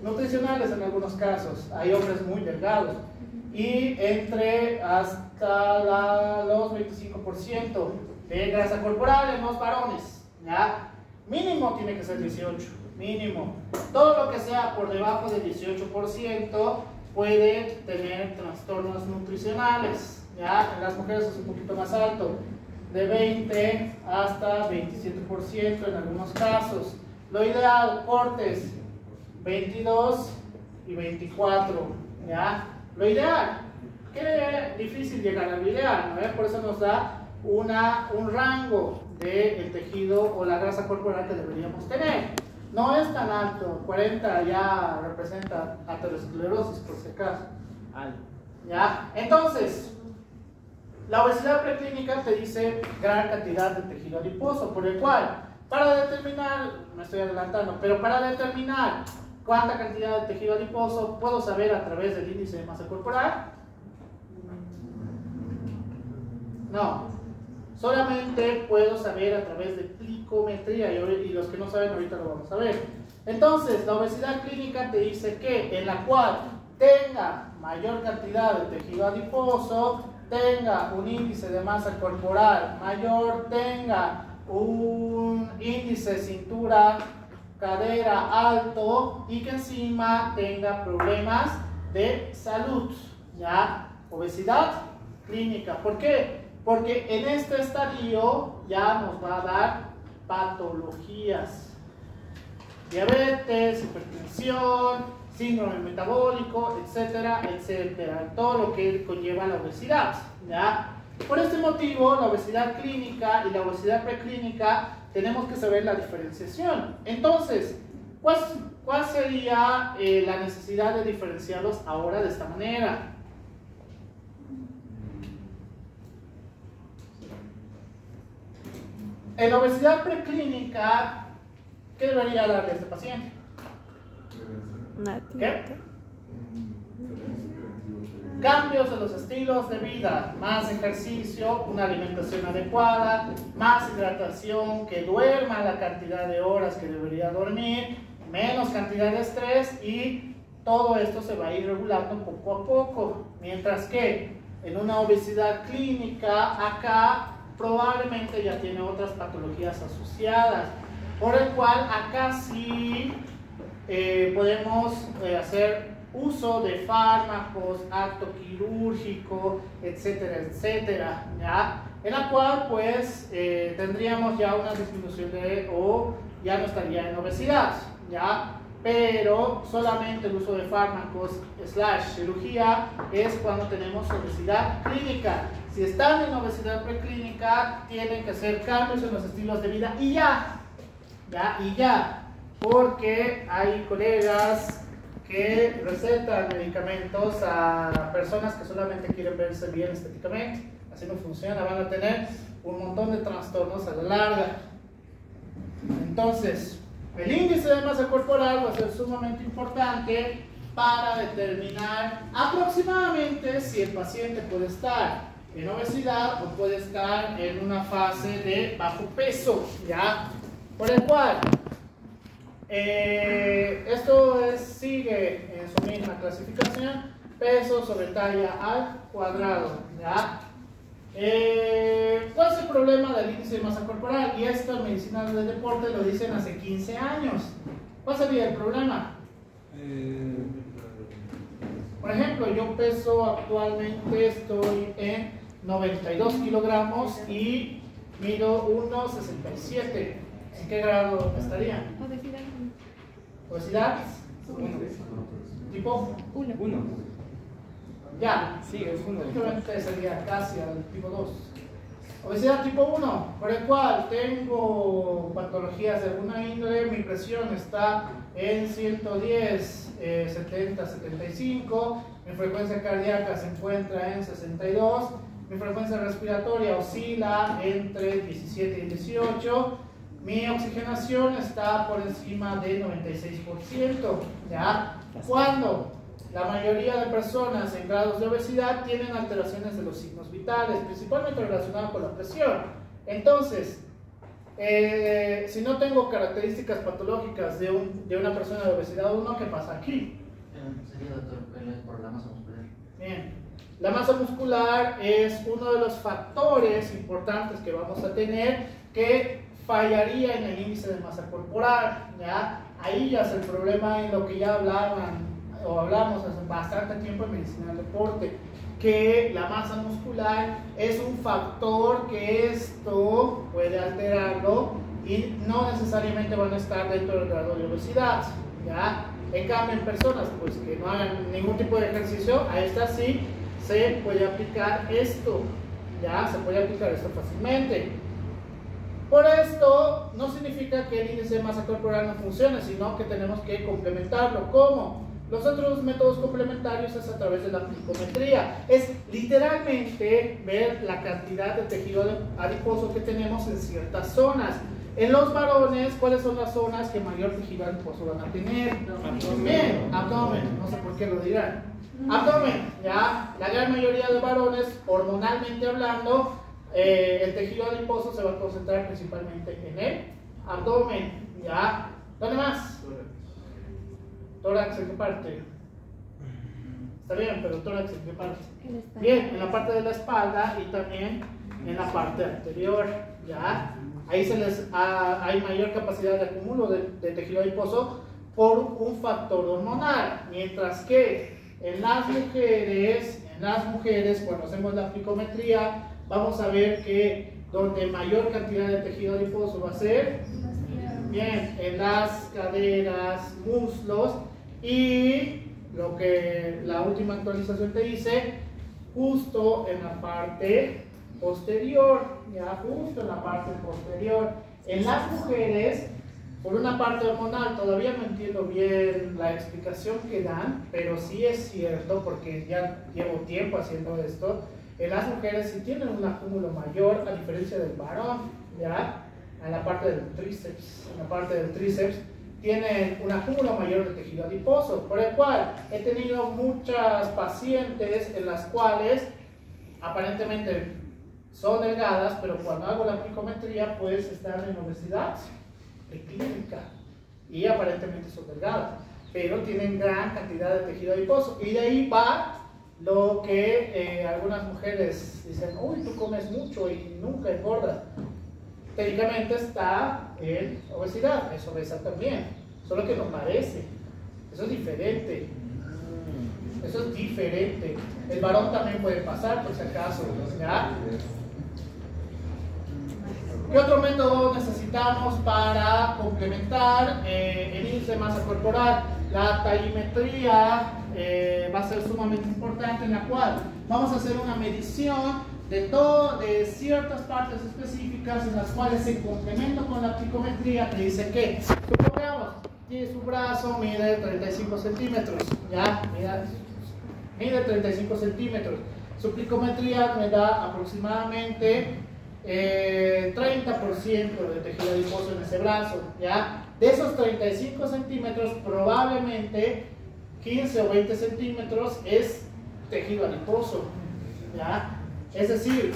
nutricionales en algunos casos. Hay hombres muy delgados. Y entre hasta los 25% de grasa corporal en los varones, ¿ya? Mínimo tiene que ser 18, mínimo. Todo lo que sea por debajo del 18% puede tener trastornos nutricionales, ¿ya? En las mujeres es un poquito más alto, de 20 hasta 27% en algunos casos. Lo ideal, cortes 22 y 24, ¿ya? Lo ideal, qué difícil llegar al ideal, ¿no? Por eso nos da un rango del tejido o la grasa corporal que deberíamos tener. No es tan alto, 40 ya representa aterosclerosis por si acaso. ¿Ya? Entonces, la obesidad preclínica te dice gran cantidad de tejido adiposo, por el cual, para determinar, me estoy adelantando, pero para determinar cuánta cantidad de tejido adiposo puedo saber a través del índice de masa corporal. No, solamente puedo saber a través de plicometría, y los que no saben ahorita lo vamos a ver. Entonces, la obesidad clínica te dice que en la cual tenga mayor cantidad de tejido adiposo, tenga un índice de masa corporal mayor, tenga un índice cintura, cadera alto y que encima tenga problemas de salud, ¿ya? Obesidad clínica. ¿Por qué? Porque en este estadio ya nos va a dar patologías, diabetes, hipertensión, síndrome metabólico, etcétera, etcétera, todo lo que conlleva la obesidad, ¿ya? Por este motivo, la obesidad clínica y la obesidad preclínica tenemos que saber la diferenciación. Entonces, ¿cuál sería la necesidad de diferenciarlos ahora de esta manera? En la obesidad preclínica, ¿qué debería darle a este paciente? ¿Qué? Cambios de los estilos de vida, más ejercicio, una alimentación adecuada, más hidratación, que duerma la cantidad de horas que debería dormir, menos cantidad de estrés, y todo esto se va a ir regulando poco a poco. Mientras que en una obesidad clínica, acá probablemente ya tiene otras patologías asociadas, por el cual acá sí podemos hacer uso de fármacos, acto quirúrgico, etcétera, etcétera, ¿ya? En la cual pues tendríamos ya una disminución o ya no estaría en obesidad, ¿ya? Pero solamente el uso de fármacos / cirugía es cuando tenemos obesidad clínica. Si están en obesidad preclínica, tienen que hacer cambios en los estilos de vida y ya, porque hay colegas que recetan medicamentos a personas que solamente quieren verse bien estéticamente. Así no funciona, van a tener un montón de trastornos a la larga. Entonces, el índice de masa corporal va a ser sumamente importante para determinar aproximadamente si el paciente puede estar en obesidad o puede estar en una fase de bajo peso, ¿ya? Por el cual esto sigue en su misma clasificación, peso sobre talla al cuadrado, ¿ya? ¿Cuál es el problema del índice de masa corporal? Y esto en medicina del deporte lo dicen hace 15 años. ¿Cuál sería el problema? Por ejemplo, yo peso actualmente, estoy en 92 kilogramos y mido 1,67. ¿En qué grado estaría? Obesidad. ¿Obesidad? ¿Tipo? 1. Ya. Sí, es uno. Prácticamente sería casi al tipo 2. Obesidad tipo 1, por el cual tengo patologías de alguna índole, mi presión está en 110, 70, 75, mi frecuencia cardíaca se encuentra en 62, mi frecuencia respiratoria oscila entre 17 y 18, mi oxigenación está por encima del 96%, ¿ya? Cuando la mayoría de personas en grados de obesidad tienen alteraciones de los signos vitales, principalmente relacionadas con la presión. Entonces, si no tengo características patológicas de una persona de obesidad 1, ¿qué pasa aquí? Sería, doctor, por la masa muscular. Bien, la masa muscular es uno de los factores importantes que vamos a tener que fallaría en el índice de masa corporal, ¿ya? Ahí ya es el problema en lo que ya hablamos hace bastante tiempo en medicina del deporte, que la masa muscular es un factor que esto puede alterarlo y no necesariamente van a estar dentro del grado de obesidad, ¿ya? En cambio, en personas pues, que no hagan ningún tipo de ejercicio, a estas sí se puede aplicar esto, ¿ya? Se puede aplicar esto fácilmente. Por esto no significa que el índice de masa corporal no funcione, sino que tenemos que complementarlo. ¿Cómo? Los otros métodos complementarios es a través de la plicometría. Es literalmente ver la cantidad de tejido adiposo que tenemos en ciertas zonas. En los varones, ¿cuáles son las zonas que mayor tejido adiposo van a tener? Bien, abdomen, no sé por qué lo dirán. Abdomen, ya, la gran mayoría de varones, hormonalmente hablando, el tejido adiposo se va a concentrar principalmente en el abdomen, ¿ya? ¿Dónde más? Tórax, ¿en qué parte? Está bien, pero tórax, ¿en qué parte? Bien, en la parte de la espalda y también en la parte anterior, ¿ya? Ahí hay mayor capacidad de acúmulo de tejido adiposo por un factor hormonal, mientras que en las mujeres, cuando hacemos la plicometría, vamos a ver que donde mayor cantidad de tejido adiposo va a ser, bien, en las caderas, muslos, y lo que la última actualización te dice, justo en la parte posterior, ya, justo en la parte posterior. En las mujeres, por una parte hormonal, todavía no entiendo bien la explicación que dan, pero sí es cierto, porque ya llevo tiempo haciendo esto. En las mujeres sí tienen un acúmulo mayor, a diferencia del varón, ¿ya? En la parte del tríceps, tienen un acúmulo mayor de tejido adiposo, por el cual he tenido muchas pacientes en las cuales aparentemente son delgadas, pero cuando hago la plicometría pues están en obesidad clínica y aparentemente son delgadas, pero tienen gran cantidad de tejido adiposo, y de ahí va lo que algunas mujeres dicen: uy, tú comes mucho y nunca engordas. Técnicamente está en obesidad, es obesa también, solo que no parece. Eso es diferente. Eso es diferente. El varón también puede pasar, por si acaso, ¿ya? ¿Qué otro método necesitamos para complementar el índice de masa corporal? La taimetría va a ser sumamente importante, en la cual vamos a hacer una medición de ciertas partes específicas, en las cuales se complementa con la plicometría. Te dice que, supongamos, su brazo mide 35 centímetros, ¿ya? Mide 35 centímetros. Su plicometría me da aproximadamente 30% de tejido adiposo en ese brazo, ¿ya? De esos 35 centímetros, probablemente 15 o 20 centímetros es tejido adiposo, ¿ya? Es decir,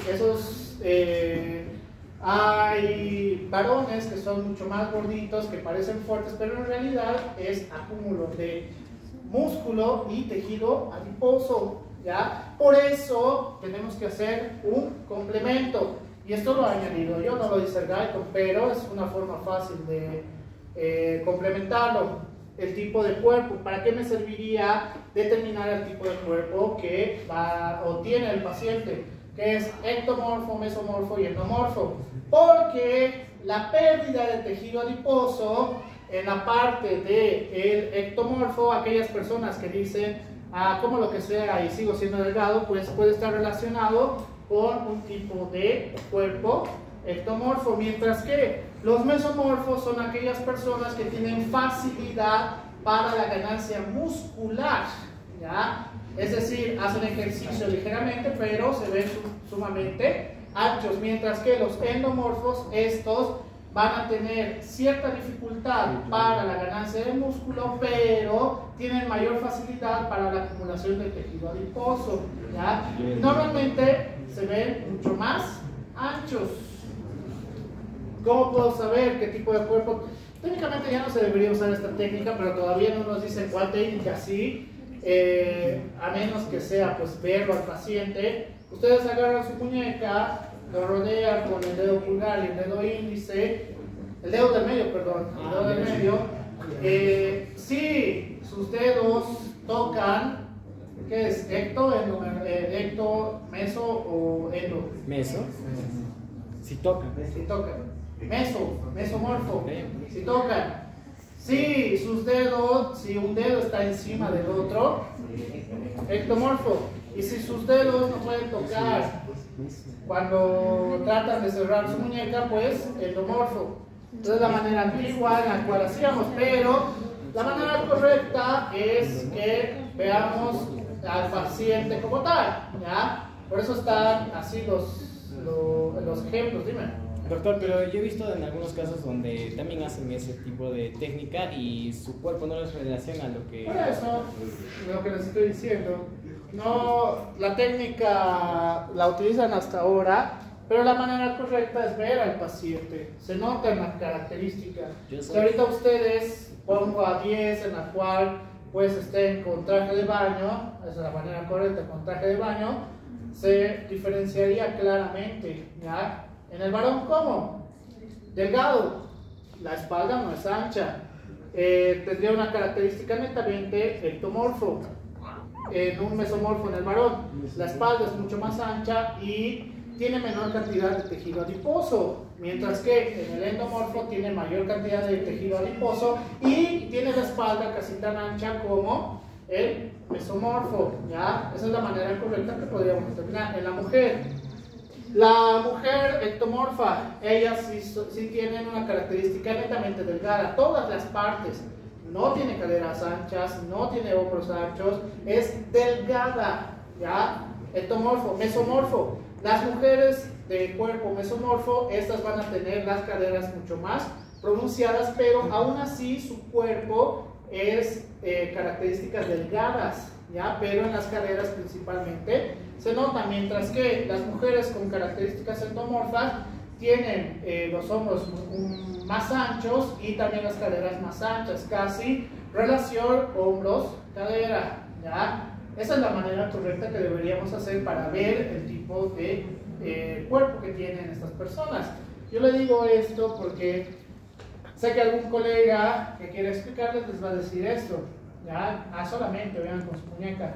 hay varones que son mucho más gorditos, que parecen fuertes, pero en realidad es acúmulo de músculo y tejido adiposo, ¿ya? Por eso tenemos que hacer un complemento, y esto lo he añadido yo, no lo dice el Guyton, pero es una forma fácil de complementarlo. El tipo de cuerpo. ¿Para qué me serviría determinar el tipo de cuerpo que tiene el paciente? Que es ectomorfo, mesomorfo y endomorfo. Porque la pérdida de tejido adiposo en la parte del ectomorfo, aquellas personas que dicen, como lo que sea y sigo siendo delgado, pues puede estar relacionado con un tipo de cuerpo ectomorfo, mientras que los mesomorfos son aquellas personas que tienen facilidad para la ganancia muscular, ¿ya? Es decir, hacen ejercicio ligeramente, pero se ven sumamente anchos, mientras que los endomorfos, estos van a tener cierta dificultad para la ganancia de músculo, pero tienen mayor facilidad para la acumulación de tejido adiposo, ¿ya? Normalmente se ven mucho más anchos. ¿Cómo puedo saber qué tipo de cuerpo? Técnicamente ya no se debería usar esta técnica, pero todavía no nos dicen cuál técnica sí, a menos que sea pues verlo al paciente. Ustedes agarran su muñeca, lo rodean con el dedo pulgar y el dedo índice, el dedo del medio, perdón, el dedo del medio. Si sus dedos tocan, ¿qué es? ¿Ecto, meso o endo? ¿Meso? Si tocan. Si tocan. Mesomorfo, si tocan. Si sus dedos, si un dedo está encima del otro, ectomorfo. Y si sus dedos no pueden tocar cuando tratan de cerrar su muñeca, pues endomorfo. Entonces la manera antigua en la cual hacíamos, pero la manera correcta es que veamos al paciente como tal, ¿ya? Por eso están así los ejemplos, dime. Doctor, pero yo he visto en algunos casos donde también hacen ese tipo de técnica y su cuerpo no les relaciona a lo que... Por eso, lo que les estoy diciendo, no, la técnica la utilizan hasta ahora Pero la manera correcta es ver al paciente. Se nota en la característica. Yo Si soy- ahorita ustedes pongo a 10 en la cual pues estén con traje de baño, esa es la manera correcta, con traje de baño, se diferenciaría claramente, ¿ya? En el varón, ¿cómo? Delgado, la espalda no es ancha, tendría una característica netamente ectomorfo. En un mesomorfo en el varón, la espalda es mucho más ancha y tiene menor cantidad de tejido adiposo, mientras que en el endomorfo tiene mayor cantidad de tejido adiposo y tiene la espalda casi tan ancha como el mesomorfo, ¿ya? Esa es la manera correcta que podríamos determinar. En la mujer ectomorfa, ellas sí tienen una característica netamente delgada, todas las partes. No tiene caderas anchas, no tiene hombros anchos, es delgada, ¿ya? Ectomorfo, mesomorfo. Las mujeres de cuerpo mesomorfo, estas van a tener las caderas mucho más pronunciadas, pero aún así su cuerpo es características delgadas, ¿ya? Pero en las caderas principalmente se nota, mientras que las mujeres con características endomorfas tienen los hombros más anchos y también las caderas más anchas, casi relación hombros-cadera, ¿ya? Esa es la manera correcta que deberíamos hacer para ver el tipo de cuerpo que tienen estas personas. Yo le digo esto porque sé que algún colega que quiere explicarles les va a decir esto, ¿ya? Solamente vean con su muñeca.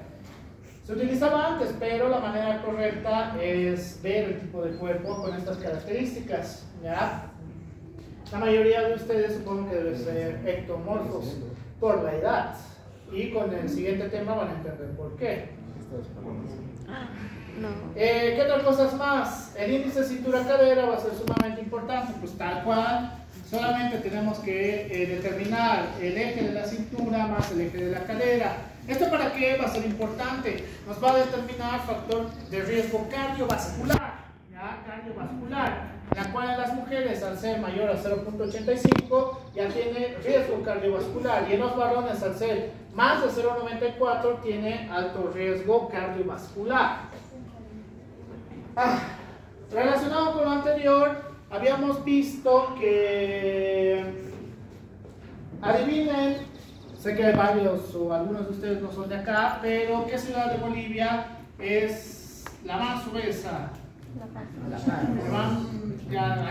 Se utilizaba antes, pero la manera correcta es ver el tipo de cuerpo con estas características, ¿ya? La mayoría de ustedes supongo que deben ser ectomorfos por la edad. Y con el siguiente tema van a entender por qué. No. ¿Qué otras cosas más? El índice cintura-cadera va a ser sumamente importante, pues tal cual. Solamente tenemos que determinar el eje de la cintura más el eje de la cadera. ¿Esto para qué va a ser importante? Nos va a determinar factor de riesgo cardiovascular, ¿ya? Cardiovascular, la cual en las mujeres al ser mayor a 0.85 ya tiene riesgo cardiovascular y en los varones al ser más de 0.94 tiene alto riesgo cardiovascular. Relacionado con lo anterior, habíamos visto que, adivinen, sé que varios o algunos de ustedes no son de acá, pero ¿qué ciudad de Bolivia es la más obesa? La Paz.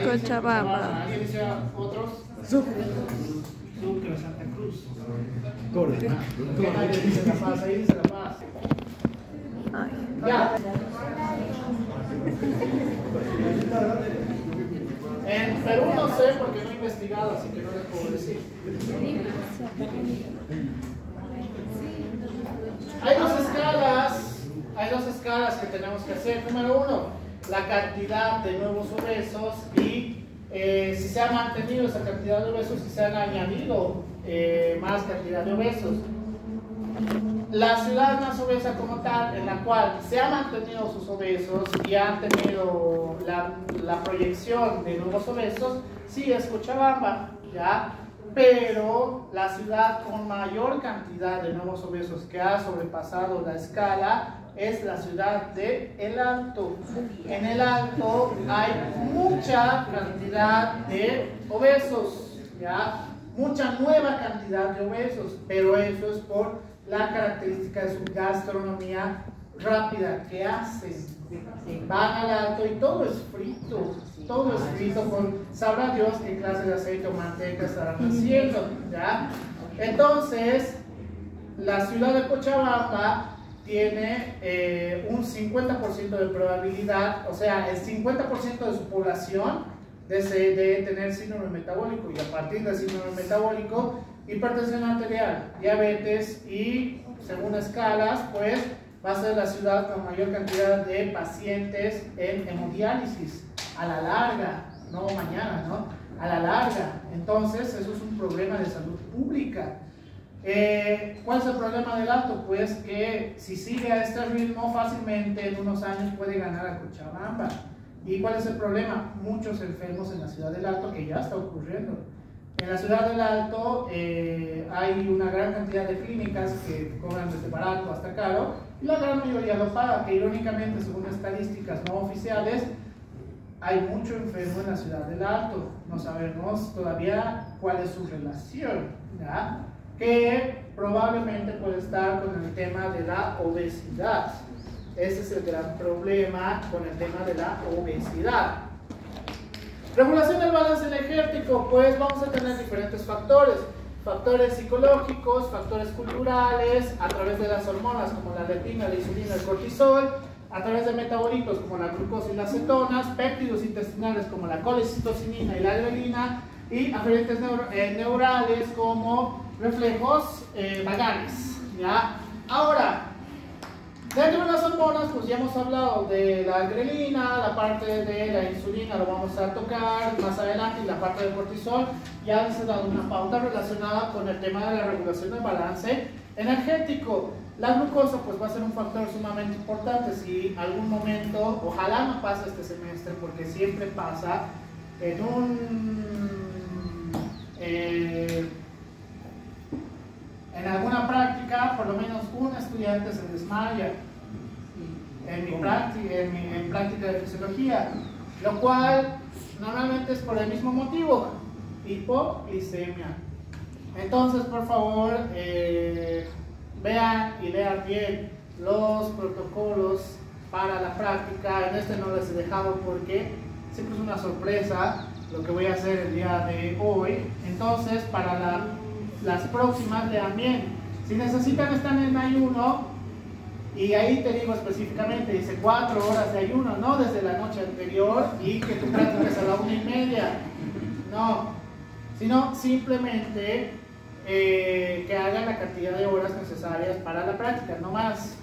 Cochabamba. ¿Alguien dice otros? Sucre, Santa Cruz. Nadie dice La Paz, ahí dice La Paz. Ay. Ya. En Perú no sé porque no he investigado, así que no les puedo decir. Hay dos escalas que tenemos que hacer. Número uno, la cantidad de nuevos obesos y si se ha mantenido esa cantidad de obesos, si se han añadido más cantidad de obesos. La ciudad más obesa como tal, en la cual se han mantenido sus obesos y han tenido la proyección de nuevos obesos, sí es Cochabamba, ¿ya? Pero la ciudad con mayor cantidad de nuevos obesos que ha sobrepasado la escala es la ciudad de El Alto. En El Alto hay mucha cantidad de obesos, ¿ya? Mucha nueva cantidad de obesos, pero eso es por la característica de su gastronomía rápida que hacen. Van al Alto y todo es frito con sabrá Dios qué clase de aceite o manteca estarán haciendo, ¿ya? Entonces, la ciudad de Cochabamba tiene un 50% de probabilidad, o sea, el 50% de su población de tener síndrome metabólico, y a partir del síndrome metabólico, hipertensión arterial, diabetes y, según escalas, pues va a ser la ciudad con mayor cantidad de pacientes en hemodiálisis a la larga, no mañana, ¿no? A la larga. Entonces, eso es un problema de salud pública. ¿Cuál es el problema del Alto? Pues que si sigue a este ritmo, fácilmente en unos años puede ganar a Cochabamba. ¿Y cuál es el problema? Muchos enfermos en la ciudad del Alto, que ya está ocurriendo. En la ciudad del Alto hay una gran cantidad de clínicas que cobran desde barato hasta caro y la gran mayoría lo paga, que irónicamente, según estadísticas no oficiales, hay mucho enfermo en la ciudad del Alto. No sabemos todavía cuál es su relación, ¿ya? Que probablemente puede estar con el tema de la obesidad. Ese es el gran problema con el tema de la obesidad. Regulación del balance energético, pues vamos a tener diferentes factores. Factores psicológicos, factores culturales, a través de las hormonas como la leptina, la insulina, el cortisol, a través de metabolitos como la glucosa y las cetonas, péptidos intestinales como la colecistocinina y la grelina, y aferentes neurales como reflejos vagales, ¿ya? Ahora, dentro de las hormonas, pues ya hemos hablado de la grelina, la parte de la insulina lo vamos a tocar más adelante, y la parte del cortisol. Ya les he dado una pauta relacionada con el tema de la regulación del balance energético. La glucosa pues va a ser un factor sumamente importante. Si algún momento, ojalá no pase este semestre, porque siempre pasa en en alguna práctica, por lo menos un estudiante se desmaya en práctica de fisiología, lo cual normalmente es por el mismo motivo, hipoglicemia. Entonces, por favor, vean y lean bien los protocolos para la práctica. En este no les he dejado porque siempre es una sorpresa lo que voy a hacer el día de hoy. Entonces, para las próximas, lean bien. Si necesitan estar en ayuno, y ahí te digo específicamente, dice 4 horas de ayuno, no desde la noche anterior y que tú practiques a la 1:30, no, sino simplemente que hagan la cantidad de horas necesarias para la práctica, no más.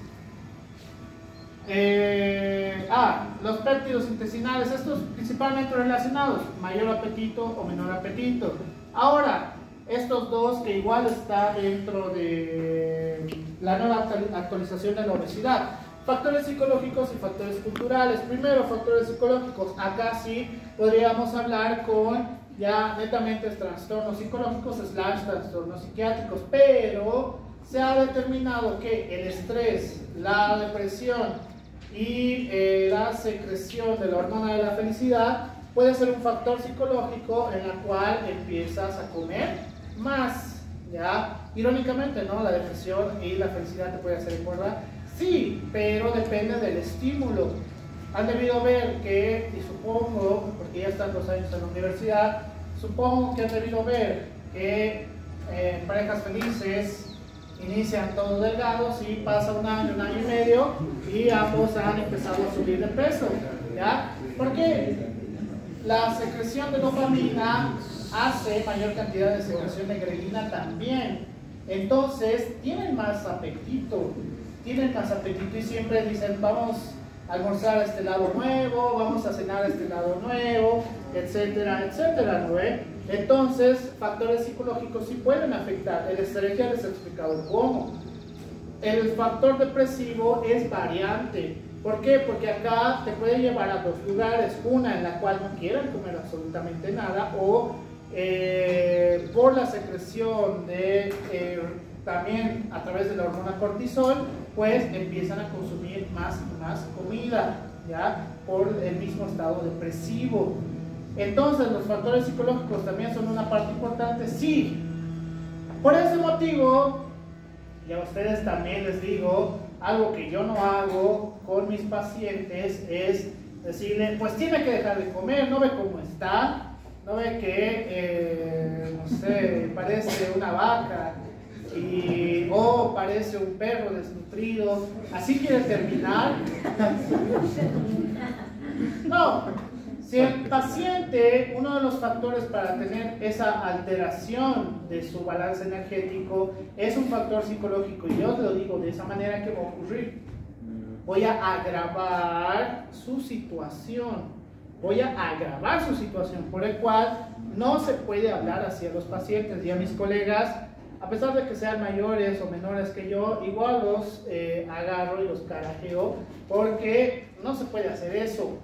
Los péptidos intestinales, estos principalmente relacionados, mayor apetito o menor apetito. Ahora, estos dos que igual están dentro de la nueva actualización de la obesidad. Factores psicológicos y factores culturales. Primero, factores psicológicos. Acá sí podríamos hablar con ya netamente trastornos psicológicos / trastornos psiquiátricos, pero se ha determinado que el estrés, la depresión y la secreción de la hormona de la felicidad puede ser un factor psicológico en la cual empiezas a comer más, ¿ya? Irónicamente, ¿no? La depresión y la felicidad te puede hacer engordar. Sí, pero depende del estímulo. Han debido ver que, y supongo, porque ya están 2 años en la universidad, supongo que han debido ver que parejas felices inician todos delgados y pasa 1 año, 1 año y medio y ambos han empezado a subir de peso, ¿ya? Porque la secreción de dopamina hace mayor cantidad de secreción de grelina también. Entonces tienen más apetito y siempre dicen vamos a almorzar a este lado nuevo, vamos a cenar a este lado nuevo, etcétera, etcétera, ¿no? Entonces, factores psicológicos sí pueden afectar. El estrés ya les he explicado cómo. El factor depresivo es variante. ¿Por qué? Porque acá te puede llevar a 2 lugares. Una en la cual no quieran comer absolutamente nada, o por la secreción de también a través de la hormona cortisol, pues empiezan a consumir más comida, ¿ya? Por el mismo estado depresivo. Entonces, los factores psicológicos también son una parte importante, sí. Por ese motivo, y a ustedes también les digo, algo que yo no hago con mis pacientes es decirle, pues tiene que dejar de comer, no ve cómo está, no ve que, no sé, parece una vaca, o parece un perro desnutrido, así quiere terminar. No, si el paciente, uno de los factores para tener esa alteración de su balance energético es un factor psicológico, y yo te lo digo de esa manera que va a ocurrir. Voy a agravar su situación, por el cual no se puede hablar así a los pacientes y a mis colegas. A pesar de que sean mayores o menores que yo, igual los agarro y los carajeo, porque no se puede hacer eso,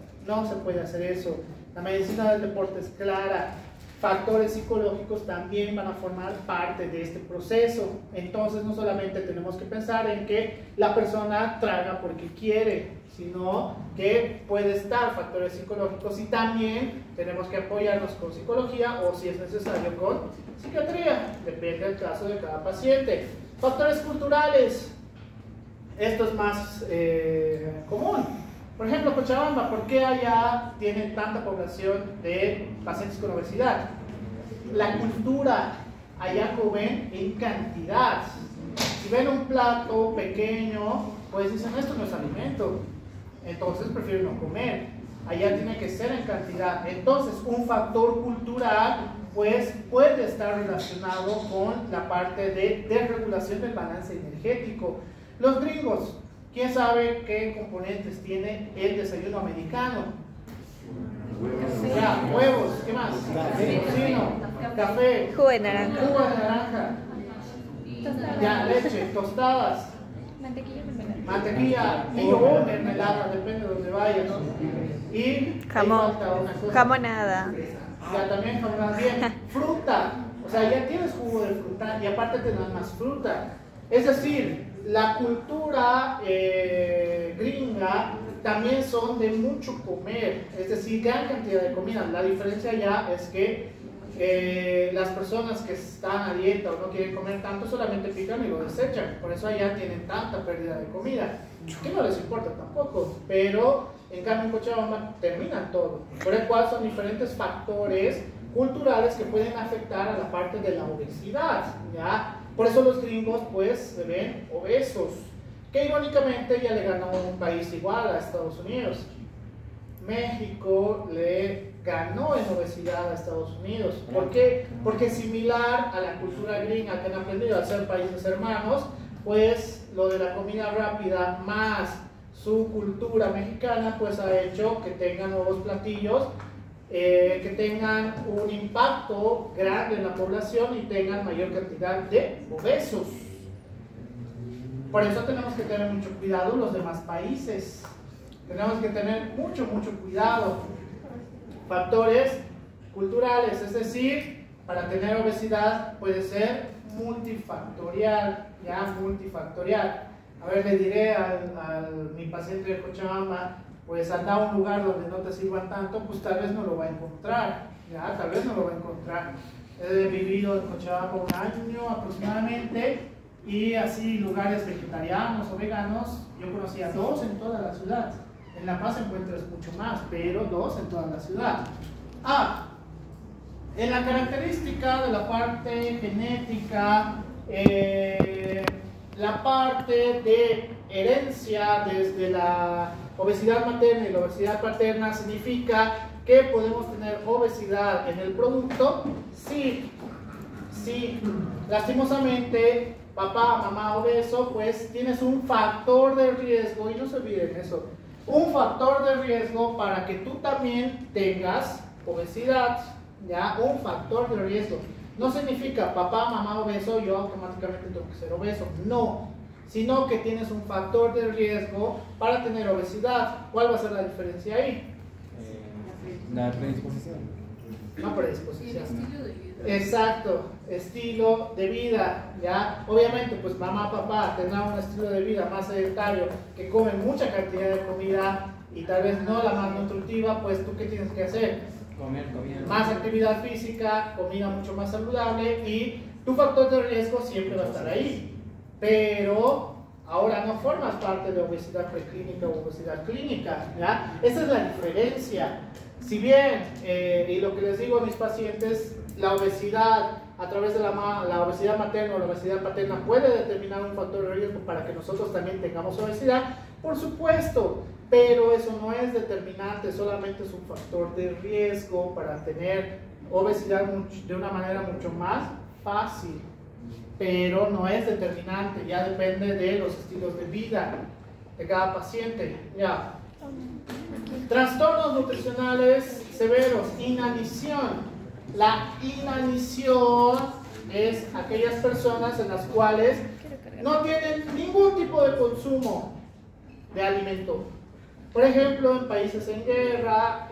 La medicina del deporte es clara. factores psicológicos también van a formar parte de este proceso. Entonces no solamente tenemos que pensar en que la persona traga porque quiere, sino que puede estar factores psicológicos y también tenemos que apoyarnos con psicología o si es necesario con psiquiatría, depende del caso de cada paciente. Factores culturales, esto es más común. Por ejemplo, Cochabamba, ¿por qué allá tienen tanta población de pacientes con obesidad? La cultura, allá comen en cantidad. Si ven un plato pequeño, pues dicen, esto no es alimento, entonces prefieren no comer. Allá tiene que ser en cantidad. Entonces, un factor cultural, pues puede estar relacionado con la parte de desregulación del balance energético. Los gringos, ¿quién sabe qué componentes tiene el desayuno americano? Ya, huevos, ¿qué más? Tocino, café, Jugo de naranja. jugo de naranja, ya, leche, tostadas, mantequilla o mermelada, depende de donde vayas. Y ahí Jamón. falta una cosa. Jamonada. Ya también jamonada, bien. Fruta, o sea, ya tienes jugo de fruta y aparte te dan más fruta. Es decir, la cultura gringa también son de mucho comer, es decir, gran cantidad de comida. La diferencia ya es que las personas que están a dieta o no quieren comer tanto solamente pican y lo desechan. Por eso allá tienen tanta pérdida de comida, que no les importa tampoco, pero en cambio en Cochabamba terminan todo. Por el cual son diferentes factores culturales que pueden afectar a la parte de la obesidad, ¿ya? Por eso los gringos pues se ven obesos, que irónicamente ya le ganó un país igual a Estados Unidos. México le ganó en obesidad a Estados Unidos. ¿Por qué? Porque similar a la cultura gringa que han aprendido a ser países hermanos, pues lo de la comida rápida más su cultura mexicana pues ha hecho que tengan nuevos platillos que tengan un impacto grande en la población y tengan mayor cantidad de obesos. Por eso tenemos que tener mucho cuidado los demás países. Tenemos que tener mucho cuidado. Factores culturales, es decir, para tener obesidad puede ser multifactorial, ya multifactorial. A ver, le diré a mi paciente de Cochabamba, pues anda a un lugar donde no te sirvan tanto, pues tal vez no lo va a encontrar, ya, tal vez no lo va a encontrar. He vivido en Cochabamba un año aproximadamente y así lugares vegetarianos o veganos, yo conocía 2 en toda la ciudad. En La Paz encuentras mucho más, pero 2 en toda la ciudad. En la característica de la parte genética, la parte de herencia desde la obesidad materna y la obesidad paterna significa que podemos tener obesidad en el producto. Sí, lastimosamente, papá, mamá obeso, pues tienes un factor de riesgo, y no se olviden eso, un factor de riesgo para que tú también tengas obesidad, ya, un factor de riesgo. No significa papá, mamá obeso, yo automáticamente tengo que ser obeso, no, sino que tienes un factor de riesgo para tener obesidad. ¿Cuál va a ser la diferencia ahí? La predisposición. No predisposición. Y el estilo de vida. Exacto, estilo de vida, ¿ya? Obviamente, pues mamá, papá tendrán un estilo de vida más sedentario, que comen mucha cantidad de comida y tal vez no la más nutritiva, pues tú ¿qué tienes que hacer? Comer. Más actividad física, comida mucho más saludable y tu factor de riesgo siempre va a estar ahí. Pero ahora no formas parte de obesidad preclínica o obesidad clínica, ¿ya? Esa es la diferencia. Si bien, y lo que les digo a mis pacientes, la obesidad a través de la obesidad materna o la obesidad paterna puede determinar un factor de riesgo para que nosotros también tengamos obesidad, por supuesto, pero eso no es determinante, solamente es un factor de riesgo para tener obesidad de una manera mucho más fácil, pero no es determinante, ya depende de los estilos de vida de cada paciente, ya. Trastornos nutricionales severos, inanición. La inanición es aquellas personas en las cuales no tienen ningún tipo de consumo de alimento. Por ejemplo, en países en guerra,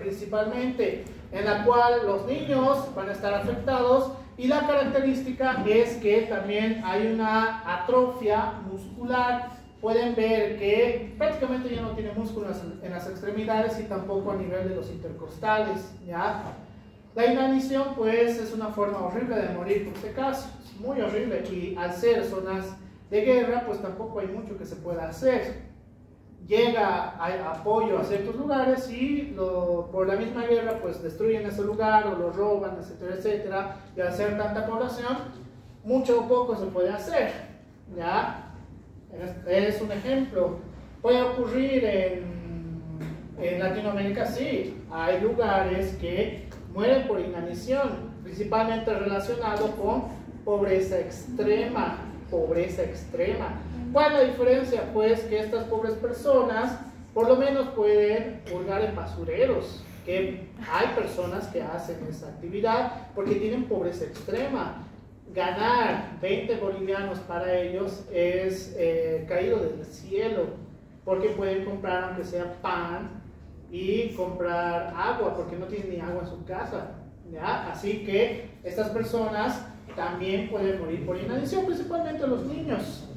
principalmente, en la cual los niños van a estar afectados y la característica es que también hay una atrofia muscular. Pueden ver que prácticamente ya no tiene músculos en las extremidades y tampoco a nivel de los intercostales, ¿ya? La inanición pues es una forma horrible de morir por este caso, es muy horrible y al ser zonas de guerra pues tampoco hay mucho que se pueda hacer. Llega apoyo a ciertos lugares y por la misma guerra pues destruyen ese lugar o lo roban, etcétera, etcétera, y al ser tanta población mucho o poco se puede hacer, ¿ya? Es un ejemplo. Puede ocurrir en Latinoamérica, sí, hay lugares que mueren por inanición, principalmente relacionado con pobreza extrema. Pobreza extrema. ¿Cuál es la diferencia? Pues que estas pobres personas por lo menos pueden hurgar en basureros, que hay personas que hacen esa actividad porque tienen pobreza extrema. Ganar 20 bolivianos para ellos es caído del cielo, porque pueden comprar aunque sea pan y comprar agua, porque no tienen ni agua en su casa, ¿ya? Así que estas personas también pueden morir por inanición, principalmente los niños.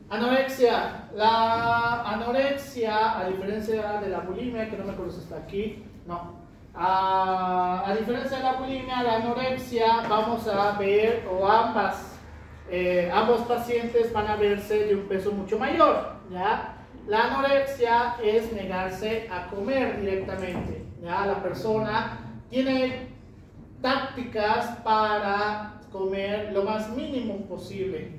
Anorexia. La anorexia, a diferencia de la bulimia, que no me acuerdo si está aquí, no. A diferencia de la bulimia, la anorexia vamos a ver, o ambos pacientes van a verse de un peso mucho mayor, ¿ya? La anorexia es negarse a comer directamente, ¿ya? La persona tiene tácticas para comer lo más mínimo posible,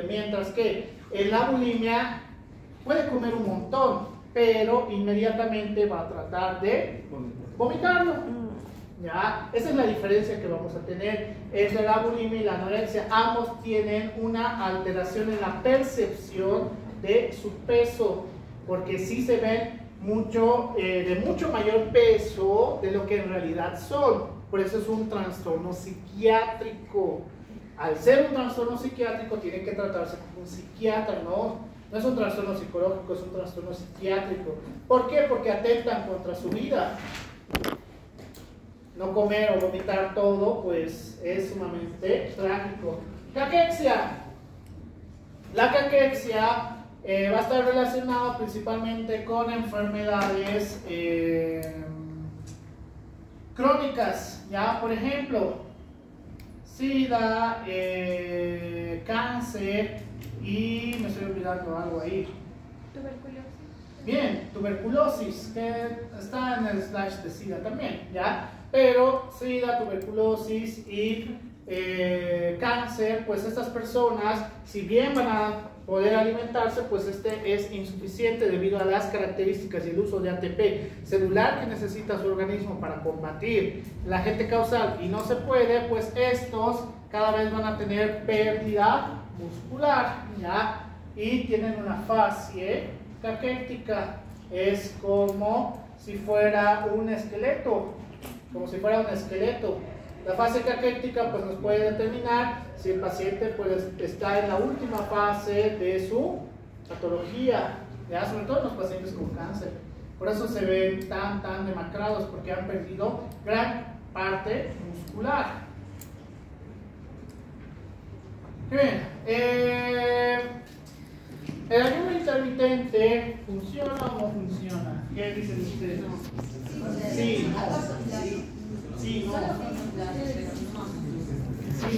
mientras que en la bulimia puede comer un montón, pero inmediatamente va a tratar de vomitarlo, ¿ya? Esa es la diferencia que vamos a tener entre la bulimia y la anorexia. Ambos tienen una alteración en la percepción de su peso, porque sí se ven de mucho mayor peso de lo que en realidad son. Por eso es un trastorno psiquiátrico. Al ser un trastorno psiquiátrico tiene que tratarse como un psiquiatra, no es un trastorno psicológico, es un trastorno psiquiátrico. ¿Por qué? Porque atentan contra su vida. No comer o vomitar todo pues es sumamente trágico. Caquexia. La caquexia va a estar relacionado principalmente con enfermedades crónicas, ¿ya? Por ejemplo, SIDA, cáncer y me estoy olvidando algo ahí. Tuberculosis. Bien, tuberculosis, que está en el slash de SIDA también, ¿ya? Pero SIDA, tuberculosis y cáncer, pues estas personas, si bien van a poder alimentarse, pues este es insuficiente debido a las características y el uso de ATP celular que necesita su organismo para combatir el agente causal y no se puede, pues estos cada vez van a tener pérdida muscular, ¿ya? Y tienen una fase caquética, es como si fuera un esqueleto, La fase caquética pues nos puede determinar si el paciente pues está en la última fase de su patología, ¿ya? Sobre todo en los pacientes con cáncer. Por eso se ven tan demacrados, porque han perdido gran parte muscular. Bien, ¿el ayuno intermitente funciona o no funciona? ¿Qué dicen ustedes? Sí,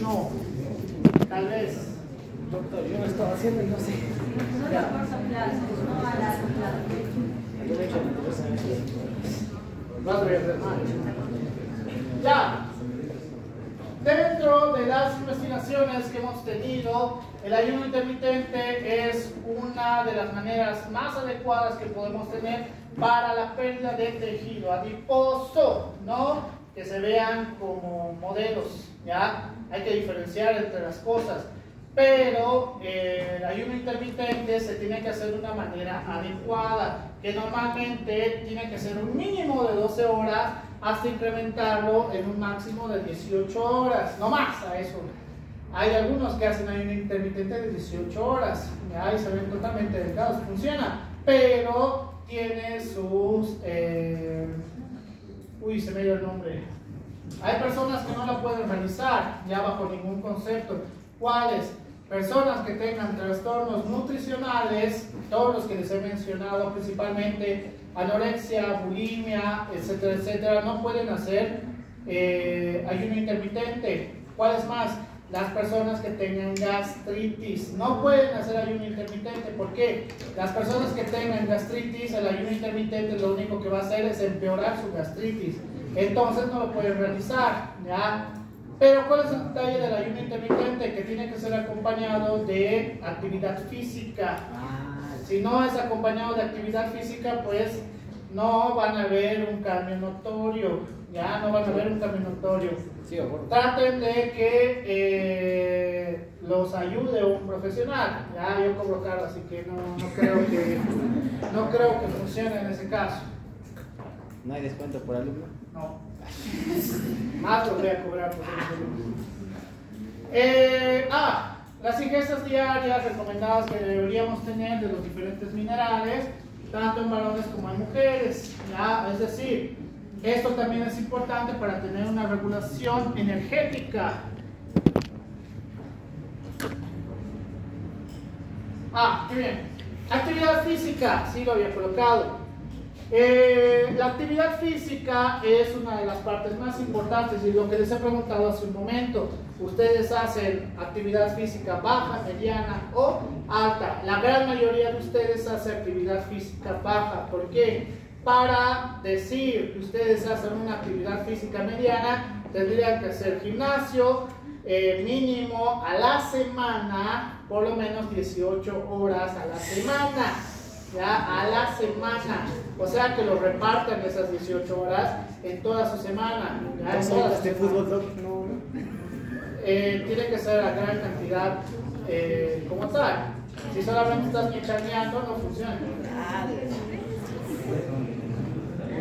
no. Tal vez. Doctor, yo lo estaba haciendo y no sé. Ya. Dentro de las investigaciones que hemos tenido, el ayuno intermitente es una de las maneras más adecuadas que podemos tener para la pérdida de tejido adiposo, ¿no? Que se vean como modelos, ¿ya? Hay que diferenciar entre las cosas, pero el ayuno intermitente se tiene que hacer de una manera adecuada, que normalmente tiene que ser un mínimo de 12 horas hasta incrementarlo en un máximo de 18 horas, no más a eso. Hay algunos que hacen ayuno intermitente de 18 horas, ¿ya? Y se ven totalmente delgados, funciona, pero tiene sus... uy, se me dio el nombre. Hay personas que no la pueden realizar ya bajo ningún concepto. ¿Cuáles? Personas que tengan trastornos nutricionales, todos los que les he mencionado, principalmente anorexia, bulimia, etcétera, etcétera, no pueden hacer ayuno intermitente. ¿Cuáles más? Las personas que tengan gastritis no pueden hacer ayuno intermitente. ¿Por qué? Las personas que tengan gastritis, el ayuno intermitente lo único que va a hacer es empeorar su gastritis. Entonces no lo pueden realizar, ¿ya? Pero ¿cuál es el detalle del ayuno intermitente? Que tiene que ser acompañado de actividad física. Si no es acompañado de actividad física, pues no van a ver un cambio notorio, ¿ya? No van a ver un cambio notorio. Sí, Traten de que los ayude un profesional. Ya, yo cobro caro, así que no creo que funcione en ese caso. ¿No hay descuento por alumno? No. Más lo voy a cobrar por ser alumno. Las ingestas diarias recomendadas que deberíamos tener de los diferentes minerales, tanto en varones como en mujeres. ¿Ya? Es decir, esto también es importante para tener una regulación energética. Qué bien. Actividad física, sí lo había colocado. La actividad física es una de las partes más importantes y lo que les he preguntado hace un momento. Ustedes hacen actividad física baja, mediana o alta. La gran mayoría de ustedes hace actividad física baja. ¿Por qué? Para decir que ustedes hacen una actividad física mediana, tendrían que hacer gimnasio mínimo a la semana, por lo menos 18 horas a la semana. ¿Ya? A la semana. O sea que lo repartan esas 18 horas en toda su semana. ¿Ya? En toda ¿Este fútbol no? Tiene que ser la gran cantidad como tal. Si solamente estás mechaneando, no funciona.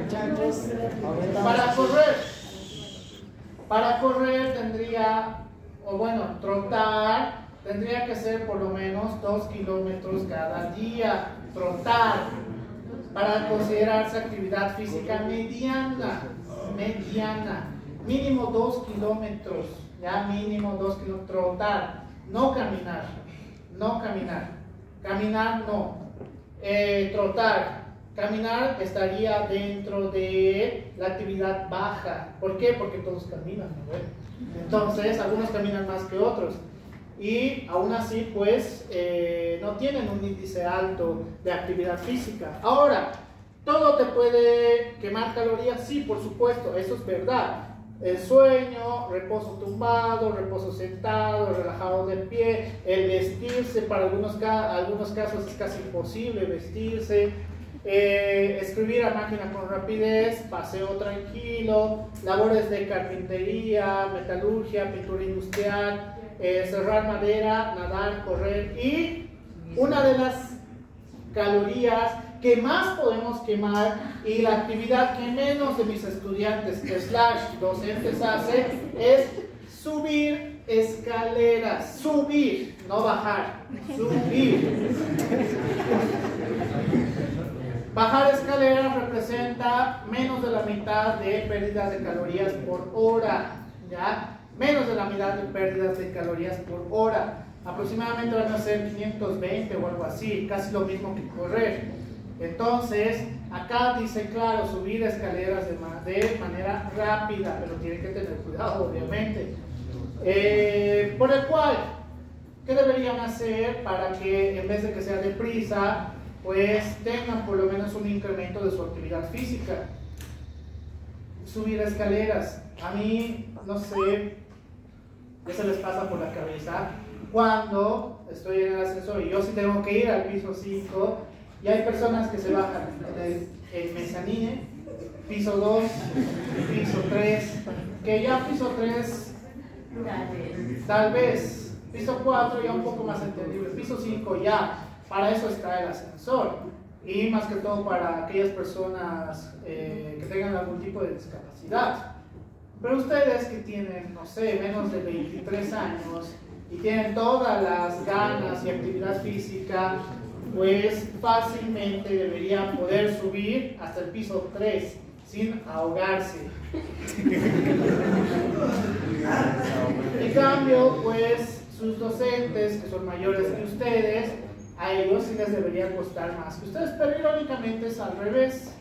Muchachos, para correr tendría, o bueno, trotar, tendría que ser por lo menos 2 kilómetros cada día. Trotar, para considerarse actividad física mediana, mínimo 2 kilómetros, ya mínimo 2 kilómetros, trotar, no caminar, caminar no, trotar, caminar estaría dentro de la actividad baja. ¿Por qué? Porque todos caminan, ¿no? Entonces algunos caminan más que otros. Y aún así, pues, no tienen un índice alto de actividad física. Ahora, ¿todo te puede quemar calorías? Sí, por supuesto, eso es verdad. El sueño, reposo tumbado, reposo sentado, relajado de pie, el vestirse, para algunos casos es casi imposible vestirse, escribir a máquina con rapidez, paseo tranquilo, labores de carpintería, metalurgia, pintura industrial, cerrar madera, nadar, correr. Y una de las calorías que más podemos quemar y la actividad que menos de mis estudiantes / docentes hacen es subir escaleras. Subir, no bajar, subir. Bajar escaleras representa menos de la mitad de pérdidas de calorías por hora, ¿ya? Menos de la mitad de pérdidas de calorías por hora. Aproximadamente van a ser 520 o algo así, casi lo mismo que correr. Entonces, acá dice claro, subir escaleras de manera rápida, pero tienen que tener cuidado, obviamente. Por el cual, ¿qué deberían hacer para que en vez de que sea deprisa, pues tengan por lo menos un incremento de su actividad física? Subir escaleras. A mí, no sé, ¿qué se les pasa por la cabeza? Cuando estoy en el ascensor y yo sí tengo que ir al piso 5 y hay personas que se bajan en el mezanine, piso 2, piso 3, que ya piso 3 tal vez, piso 4 ya un poco más entendible, piso 5 ya, para eso está el ascensor. Y más que todo para aquellas personas que tengan algún tipo de discapacidad. Pero ustedes que tienen, no sé, menos de 23 años y tienen todas las ganas y actividad física, pues fácilmente debería poder subir hasta el piso 3 sin ahogarse. En cambio, pues sus docentes, que son mayores que ustedes, a ellos sí les debería costar más que ustedes, pero irónicamente es al revés.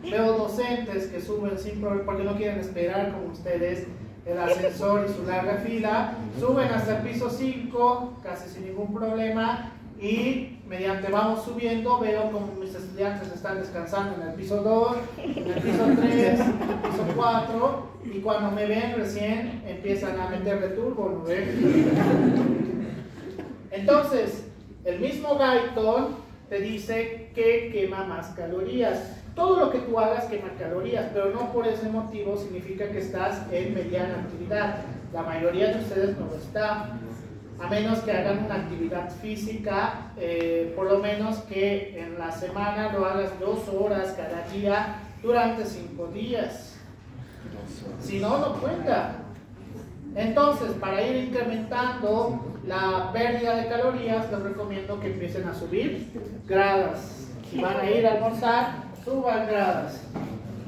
Veo docentes que suben sin problema porque no quieren esperar como ustedes el ascensor y su larga fila, suben hasta el piso 5 casi sin ningún problema, y mediante vamos subiendo veo como mis estudiantes están descansando en el piso 2, en el piso 3, en el piso 4, y cuando me ven recién empiezan a meterle turbo, ¿no ven? Entonces, el mismo Guyton te dice que quema más calorías. Todo lo que tú hagas quema calorías, pero no por ese motivo significa que estás en mediana actividad. La mayoría de ustedes no lo está, a menos que hagan una actividad física, por lo menos que en la semana lo hagas 2 horas cada día durante 5 días. Si no, no cuenta. Entonces, para ir incrementando la pérdida de calorías, les recomiendo que empiecen a subir gradas. Si van a ir a almorzar, suban gradas.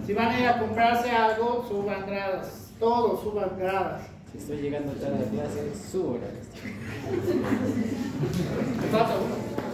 Si van a ir a comprarse algo, suban gradas. Todos suban gradas. Si estoy llegando tarde a clase, subo la Me falta uno.